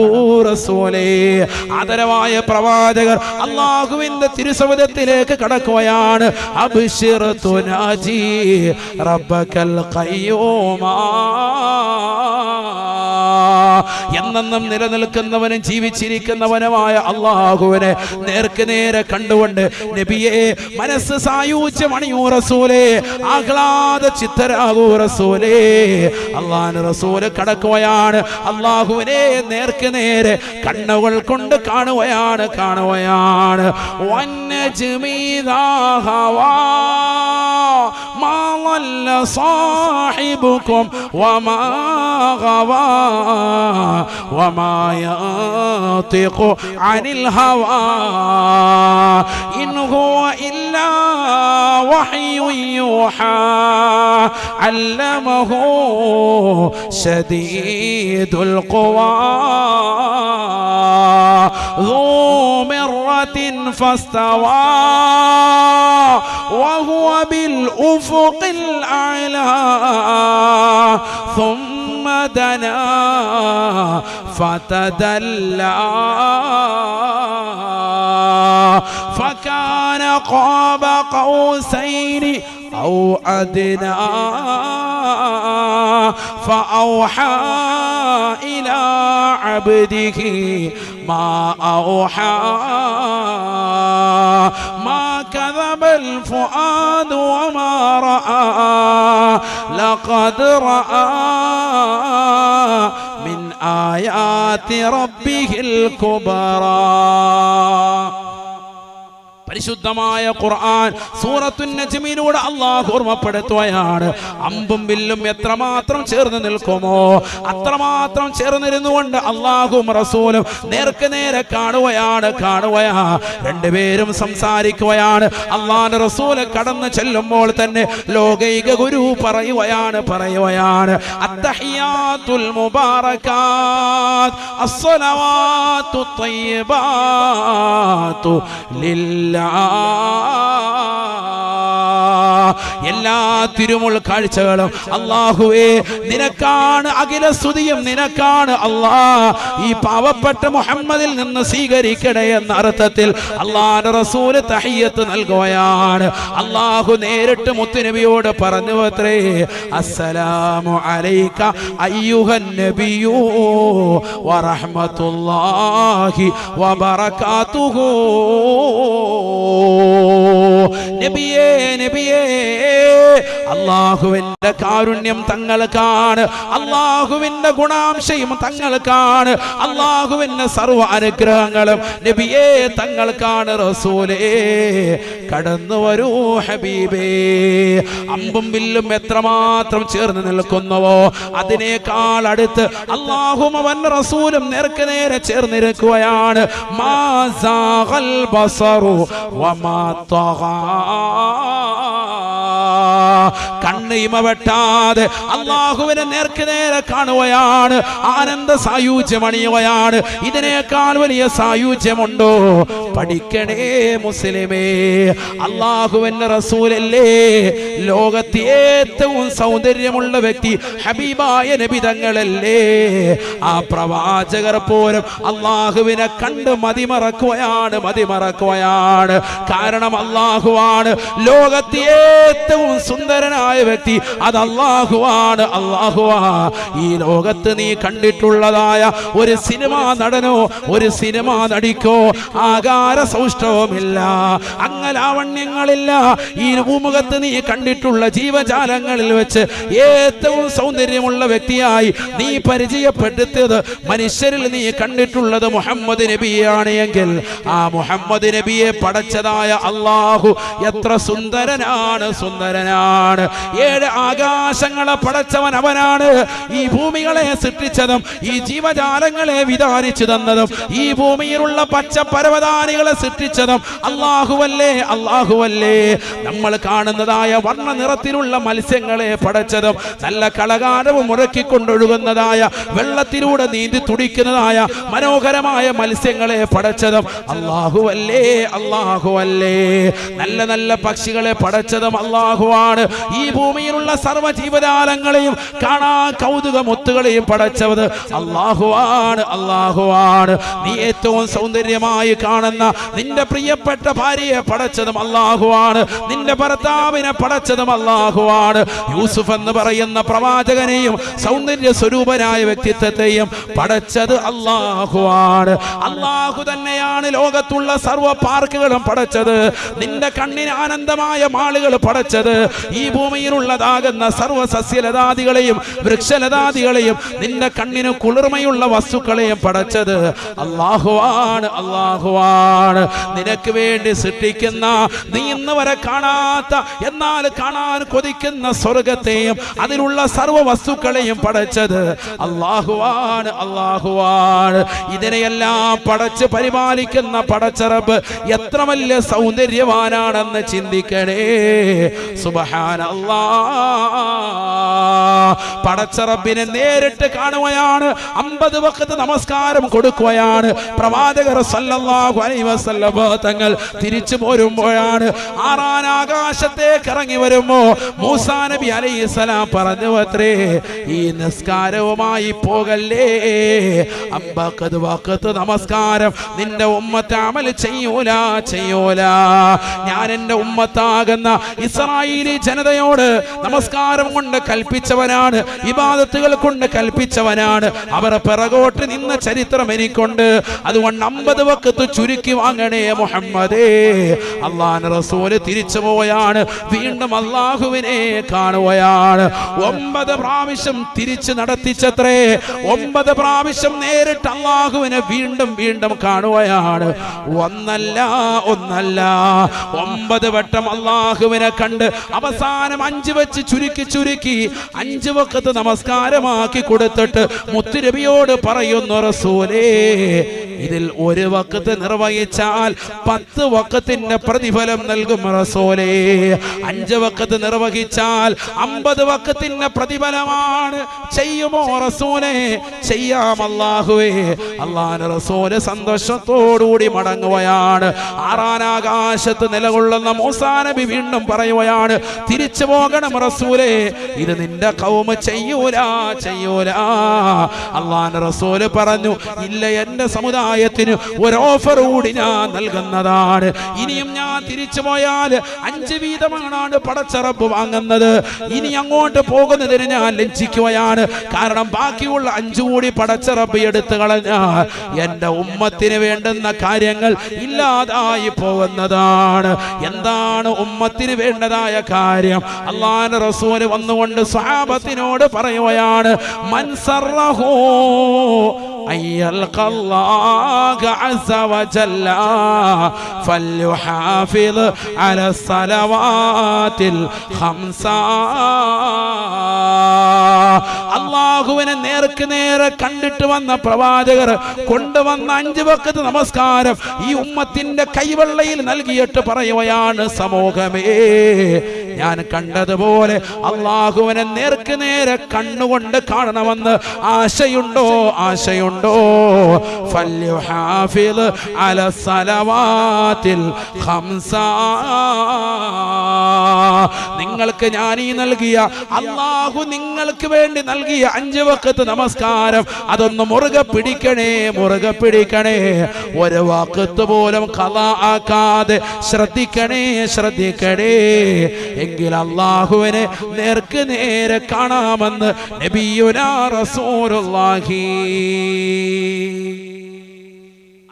റസൂലേ. ആദരവായ പ്രവാചകർ അല്ലാഹുവിന്റെ തിരുസവിധത്തിലേക്ക് കടക്കുകയാണ്. അബ്ശിർ തുനാജി റബ്ബകൽ ഖയ്യൂമ. എന്നെന്നും നിലനിൽക്കുന്നവനും ജീവിച്ചിരിക്കുന്നവനുമായ അല്ലാഹുവിനെ നേർക്ക് നേരെ കണ്ടുകൊണ്ട് നബിയെ മനസ്സ് സായൂജ്യമണിയൂ റസൂലേ, ആഹ്ലാദ ചിത്തരാകൂ റസൂലേ. അല്ലാഹുവിന്റെ റസൂല് കടക്കുകയാണ്, അല്ലാഹുവിനെ നേർക്ക് നേരെ കണ്ണുകൾ കൊണ്ട് കാണുകയാണ്. വന്നജ്മി ഇദാ ഹവാ മാ ളല്ല സാഹിബുകും വമാ ഗവാ വമാ യൻതിഖു അനിൽ ഹവാ ഇൻ ഹുവ ഇല്ലാ വഹ്യുൻ യൂഹാ അല്ലമഹു ശദീദുൽ ഖുവാ ذو مرة فاستوى وهو بالأفق الأعلى ثم دنا فتدلى فكان قاب قوسين أو أدنى فأوحى إلى عبده ما أوحى ما كذب الفؤاد وما رأى لقد رأى من آيات ربه الكبرى. പരിശുദ്ധമായ ഖുർആൻ സൂറത്തുൻ നജ്മിലൂടെ അല്ലാഹു ഓർമ്മപ്പെടുത്തുകയാണ്. അമ്പും വില്ലും എത്രമാത്രം ചേർന്ന് നിൽക്കുമോ അത്രമാത്രം ചേർന്നിരുന്നുകൊണ്ട് അല്ലാഹുവും റസൂലും നേർക്ക് നേരെ കാണുകയാണ്. രണ്ടുപേരും സംസാരിക്കുകയാണ്. അല്ലാഹുവിന്റെ റസൂല് കടന്നു ചെല്ലുമ്പോൾ തന്നെ ലോകൈക ഗുരു പറയുകയാണ് അത്തഹിയാത്തുൽ മുബാറകാത്ത് അസ്സലവാത്തു ത്വയ്യിബാത്തു ലില്ലാഹ്. എല്ലാ തിരുമുൾ കാഴ്ചകളും അല്ലാഹുവേ നിനക്കാണ്, അഖില സ്തുതിയും നിനക്കാണ് അല്ലാഹ്. ഈ പാവപ്പെട്ട മുഹമ്മദിൽ നിന്ന് സ്വീകരിക്കണേ എന്ന അർത്ഥത്തിൽ അല്ലാഹുവിന്റെ റസൂല് തഹിയ്യത്ത് നൽകുകയാണ്. അല്ലാഹു നേരിട്ട് മുത്തുനബിയോട് പറഞ്ഞു അത്രേ, അസ്സലാമു അലൈക അയ്യുഹൻ നബിയു വറഹ്മത്തുള്ളാഹി വബറകാതുഹു. നബിയേ അല്ലാഹുവിന്റെ കാരുണ്യം തങ്ങൾക്കാണ്, അല്ലാഹുവിന്റെ ഗുണാംശയും തങ്ങൾക്കാണ്, അല്ലാഹുവിന്റെ സർവ്വ അനുഗ്രഹങ്ങളും നബിയേ തങ്ങൾക്കാണ്. റസൂലേ കടന്നു വരൂ ഹബീബേ. അമ്പും വില്ലും എത്രമാത്രം ചേർന്ന് നിൽക്കുന്നുവോ അതിനേക്കാൾ അടുത്ത് അല്ലാഹുവും അവന്റെ റസൂലും നേർക്ക് നേരെ ചേർന്നിരിക്കുകയാണ്. മാ സാഗൽ ബസറു വമാ തഗാ. കണ്ണ് ഇമ വെട്ടാതെ അല്ലാഹുവിനെ നേർക്ക് നേരെ കാണുകയാണ്. ആനന്ദ സായൂജ്യമണിയുകയാണ്. ഇതിനേക്കാൾ വലിയ സായൂജ്യമുണ്ടോ? പഠിക്കണേ മുസ്ലിമേ. അല്ലാഹുവിന്റെ റസൂലല്ലേ ലോകത്തെ ഏറ്റവും സൗന്ദര്യമുള്ള വ്യക്തി, ഹബീബായ നബി തങ്ങളല്ലേ. ആ പ്രവാചകർ പോലും അല്ലാഹുവിനെ കണ്ട് മതിമറക്കുകയാണ്. കാരണം അല്ലാഹുവാണ് ലോകത്തെ ഏറ്റവും സുന്ദരനായ വ്യക്തി. അത് അല്ലാഹുവാണ്. ഈ ലോകത്ത് നീ കണ്ടിട്ടുള്ളതായ ഒരു സിനിമാ നടനോ ഒരു സിനിമാ നടിക്കോ ആകാര സൗഷ്ഠവമില്ല, അംഗലാവണ്യങ്ങളില്ല. ഈ ഭൂമുഖത്ത് നീ കണ്ടിട്ടുള്ള ജീവജാലങ്ങളിൽ വെച്ച് ഏറ്റവും സൗന്ദര്യമുള്ള വ്യക്തിയായി നീ പരിചയപ്പെടുത്തിയത്, മനുഷ്യരിൽ നീ കണ്ടിട്ടുള്ളത് മുഹമ്മദ് നബിയാണ് എങ്കിൽ ആ മുഹമ്മദ് നബിയെ പടച്ചതായ അല്ലാഹു എത്ര സുന്ദരനാണ്. 7 ആകാശങ്ങളെ പടച്ചവൻ അവനാണ്. ഈ ഭൂമികളെ സൃഷ്ടിച്ചതും ഈ ജീവജാലങ്ങളെ വിധാനിച്ചു തന്നതും ഈ ഭൂമിയിലുള്ള പച്ച പരവതാനികളെ സൃഷ്ടിച്ചതും അല്ലാഹുവല്ലേ. നമ്മൾ കാണുന്നതായ വർണ്ണ നിറത്തിലുള്ള മത്സ്യങ്ങളെ പടച്ചതും നല്ല കളകാരവും മുറക്കിക്കൊണ്ടൊഴുകുന്നതായ വെള്ളത്തിലൂടെ നീന്തി തുടിക്കുന്നതായ മനോഹരമായ മത്സ്യങ്ങളെ പടച്ചതും അല്ലാഹുവല്ലേ. നല്ല നല്ല പക്ഷികളെ പടച്ചതും അല്ലാഹുവാണ്. ഈ ഭൂമിയിലുള്ള സർവ്വ ജീവജാലങ്ങളെയും കാണാ കൗതുകമുത്തുകളെയും പടച്ചത് അല്ലാഹുവാണ്. നീ ഏറ്റവും സൗന്ദര്യമായി കാണുന്ന നിന്റെ പ്രിയപ്പെട്ട ഭാര്യയെ പടച്ചതും അല്ലാഹുവാണ്, നിന്റെ ഭർത്താവിനെ പടച്ചതും അല്ലാഹുവാണ്. യൂസുഫ് എന്ന് പറയുന്ന പ്രവാചകനെയും സൗന്ദര്യ സ്വരൂപനായ വ്യക്തിത്വത്തെയും പടച്ചത് അല്ലാഹുവാണ്. അല്ലാഹു തന്നെയാണ് ലോകത്തുള്ള സർവ്വ പാർക്കുകളും പടച്ചത്, നിന്റെ കണ്ണിന് ആനന്ദമായ മാളുകൾ പടച്ചത്, ഈ ഭൂമിയിലുള്ളതാകുന്ന സർവ്വ സസ്യലതാദികളെയും വൃക്ഷലതാദികളെയും നിന്റെ കണ്ണിന് കുളിർമയുള്ള വസ്തുക്കളെയും പടച്ചത് അല്ലാഹുവാണ്. അല്ലാഹുവാണ് നിനക്ക് വേണ്ടി സൃഷ്ടിക്കുന്ന, നീ ഇന്ന് വരെ കാണാത്ത എന്നാൽ കാണാൻ കൊതിക്കുന്ന സ്വർഗത്തെയും അതിലുള്ള സർവ്വ വസ്തുക്കളെയും പടച്ചത് അല്ലാഹുവാണ്. അല്ലാഹുവാണ് ഇതിനെയെല്ലാം പടച്ച് പരിപാലിക്കുന്ന പടച്ചറബ് എത്ര വലിയ സൗന്ദര്യവാനാണെന്ന് ചിന്തിക്കണേ. സുബ്ഹാനല്ലാഹ്. പടച്ചറബിനെ നേരിട്ട് കാണുകയാണ്, 50 വഖത്ത് നമസ്കാരം കൊടുക്കുകയാണ്. പ്രവാചകർ സല്ലല്ലാഹു അലൈഹി വസല്ലം തങ്ങൾ തിരിച്ചു പോരുമ്പോഴാണ്, ആറാൻ ആകാശത്തേക്ക് ഇറങ്ങി വരുമ്പോ മൂസാ നബി അലൈഹിസ്സലാം പറഞ്ഞു അത്രേ, ഈ നിസ്കാരവുമായി പോകല്ലേ, 50 വഖത്ത് നമസ്കാരം നിന്റെ ഉമ്മത്ത് അമൽ ചെയ്യൂല. ഞാൻ എൻ്റെ ഉമ്മത്താകുന്ന ഇസ്രായേലി ജനതയോട് നമസ്കാരം കൊണ്ട് കൽപ്പിച്ചവനാണ്, ഇബാദത്തുകൾ കൊണ്ട് കൽപ്പിച്ചവനാണ്. അവർ പിറകോട്ട് നിന്ന ചരിത്രം എനിക്കുണ്ട്. അതുകൊണ്ട് 50 വഖത്ത് ചുരുക്കി വാങ്ങണേ മുഹമ്മദേ. അല്ലാഹുവിന്റെ റസൂല് തിരിച്ചു പോയാണ്, വീണ്ടും അല്ലാഹുവിനെ കാണുകയാണ്. 9 പ്രാവശ്യം തിരിച്ചു നടത്തിച്ചത്രേ, 9 പ്രാവശ്യം നേരിട്ട് അല്ലാഹുവിനെ വീണ്ടും വീണ്ടും കാണുകയാണ്. ഒന്നല്ല 9 വട്ടം അല്ലാഹുവിനെ കണ്ട് അവസാനം 5 വെച്ച് ചുരുക്കി 5 വഖത്ത് നമസ്കാരമാക്കി കൊടുത്തിട്ട് മുത്തുനബിയോട് പറയുന്നു, റസൂലേ ഇതിൽ 1 വഖത്ത് നിർവഹിച്ചാൽ 10 വഖത്തിന്റെ പ്രതിഫലം നൽകും റസൂലേ, 5 വഖത്ത് നിർവഹിച്ചാൽ 50 വഖത്തിന്റെ പ്രതിഫലമാണ്. ചെയ്യുമോ റസൂലേ? ചെയ്യാം അല്ലാഹുവേ. അല്ലാഹുവിന്റെ റസൂല് സന്തോഷത്തോടുകൂടി മടങ്ങുകയാണ്. ആറാനാകാശത്ത് നിലകൊള്ളുന്ന മൂസാ നബി വീണ്ടും പറയുകയാണ്, തിരിച്ചു പോകണം റസൂലേ, ഇത് നിന്റെ ഖൗമ ചെയ്യൂല. അല്ലാഹുവിന്റെ റസൂല് പറഞ്ഞു, ഇല്ല, എന്റെ സമുദായത്തിന് ഒരു ഓഫർ കൂടി ഞാൻ നൽകുന്നതാണ്. ഇനിയും ഞാൻ തിരിച്ചു പോയാൽ 5 വീതമാണ് പടച്ചറബ് വാങ്ങുന്നത്. ഇനി അങ്ങോട്ട് പോകുന്നതിന് ഞാൻ ലജ്ജിക്കുകയാണ്. കാരണം ബാക്കിയുള്ള 5 കൂടി പടച്ചറബ് എടുത്തു കളഞ്ഞാൽ എന്റെ ഉമ്മത്തിന് വേണ്ടുന്ന കാര്യങ്ങൾ ഇല്ലാതായി പോകുന്നതാണ്. എന്താണ് ഉമ്മത്തിന് വേണ്ടതായ കാര്യം? അല്ലാഹുവിന്റെ റസൂല് വന്നുകൊണ്ട് സ്വഹാബത്തിനോട് പറയുകയാണ്, മൻ സറഹു അയ്യൽഖല്ലാഹ അസ്സ വജല്ല ഫൽയുഹാഫിദ് അലാ സലവാതിൽ ഖംസ. അല്ലാഹുവിനെ നേർക്ക് നേരെ കണ്ടിട്ട് വന്ന പ്രവാചകർ കൊണ്ടുവന്ന 5 വഖത്ത് നമസ്കാരം ഈ ഉമ്മത്തിന്റെ കൈവെള്ളയിൽ നൽകിയിട്ട് പറയുകയാണ്, സമൂഹമേ, ഞാൻ കണ്ടതുപോലെ അല്ലാഹുവിനെ നേർക്ക് നേരെ കണ്ണുകൊണ്ട് കാണണമെന്ന് ആശയുണ്ടോ? ഫൽയുഹാഫിദ് അലാ സലവാതിൽ ഖംസ. നിങ്ങൾക്ക് ഞാൻ ഈ നൽകിയ, അല്ലാഹു നിങ്ങൾക്ക് വേണ്ടി നൽകിയ 5 വഖത്ത് നമസ്കാരം അതൊന്ന് മുറുകെ പിടിക്കണേ. 1 വഖത്ത് പോലും ഖളാ ആക്കാതെ ശ്രദ്ധിക്കണേ. എങ്കിൽ അല്ലാഹുവിനെ നേർക്ക് നേരെ കാണാമെന്ന് നബിയുനാ റസൂലുള്ളാഹി.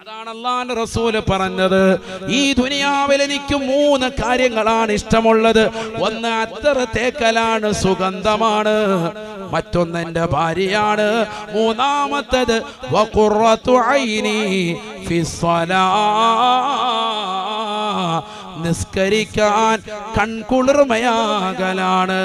അതാണ് അല്ലാഹുവിന്റെ റസൂല് പറഞ്ഞത്. ഈ ദുനിയാവിൽ എനിക്ക് 3 കാര്യങ്ങളാണ് ഇഷ്ടമുള്ളത്. ഒന്ന് അത്തർ തേക്കലാണ്, സുഗന്ധമാണ്. മറ്റൊന്ന് എൻ്റെ ഭാര്യയാണ്. മൂന്നാമത്തേത് വഖുറത്തു ഐനി ഫിസ്സലാ, നിസ്കരിക്കാൻ കൺകുളിർമയാകലാണ്.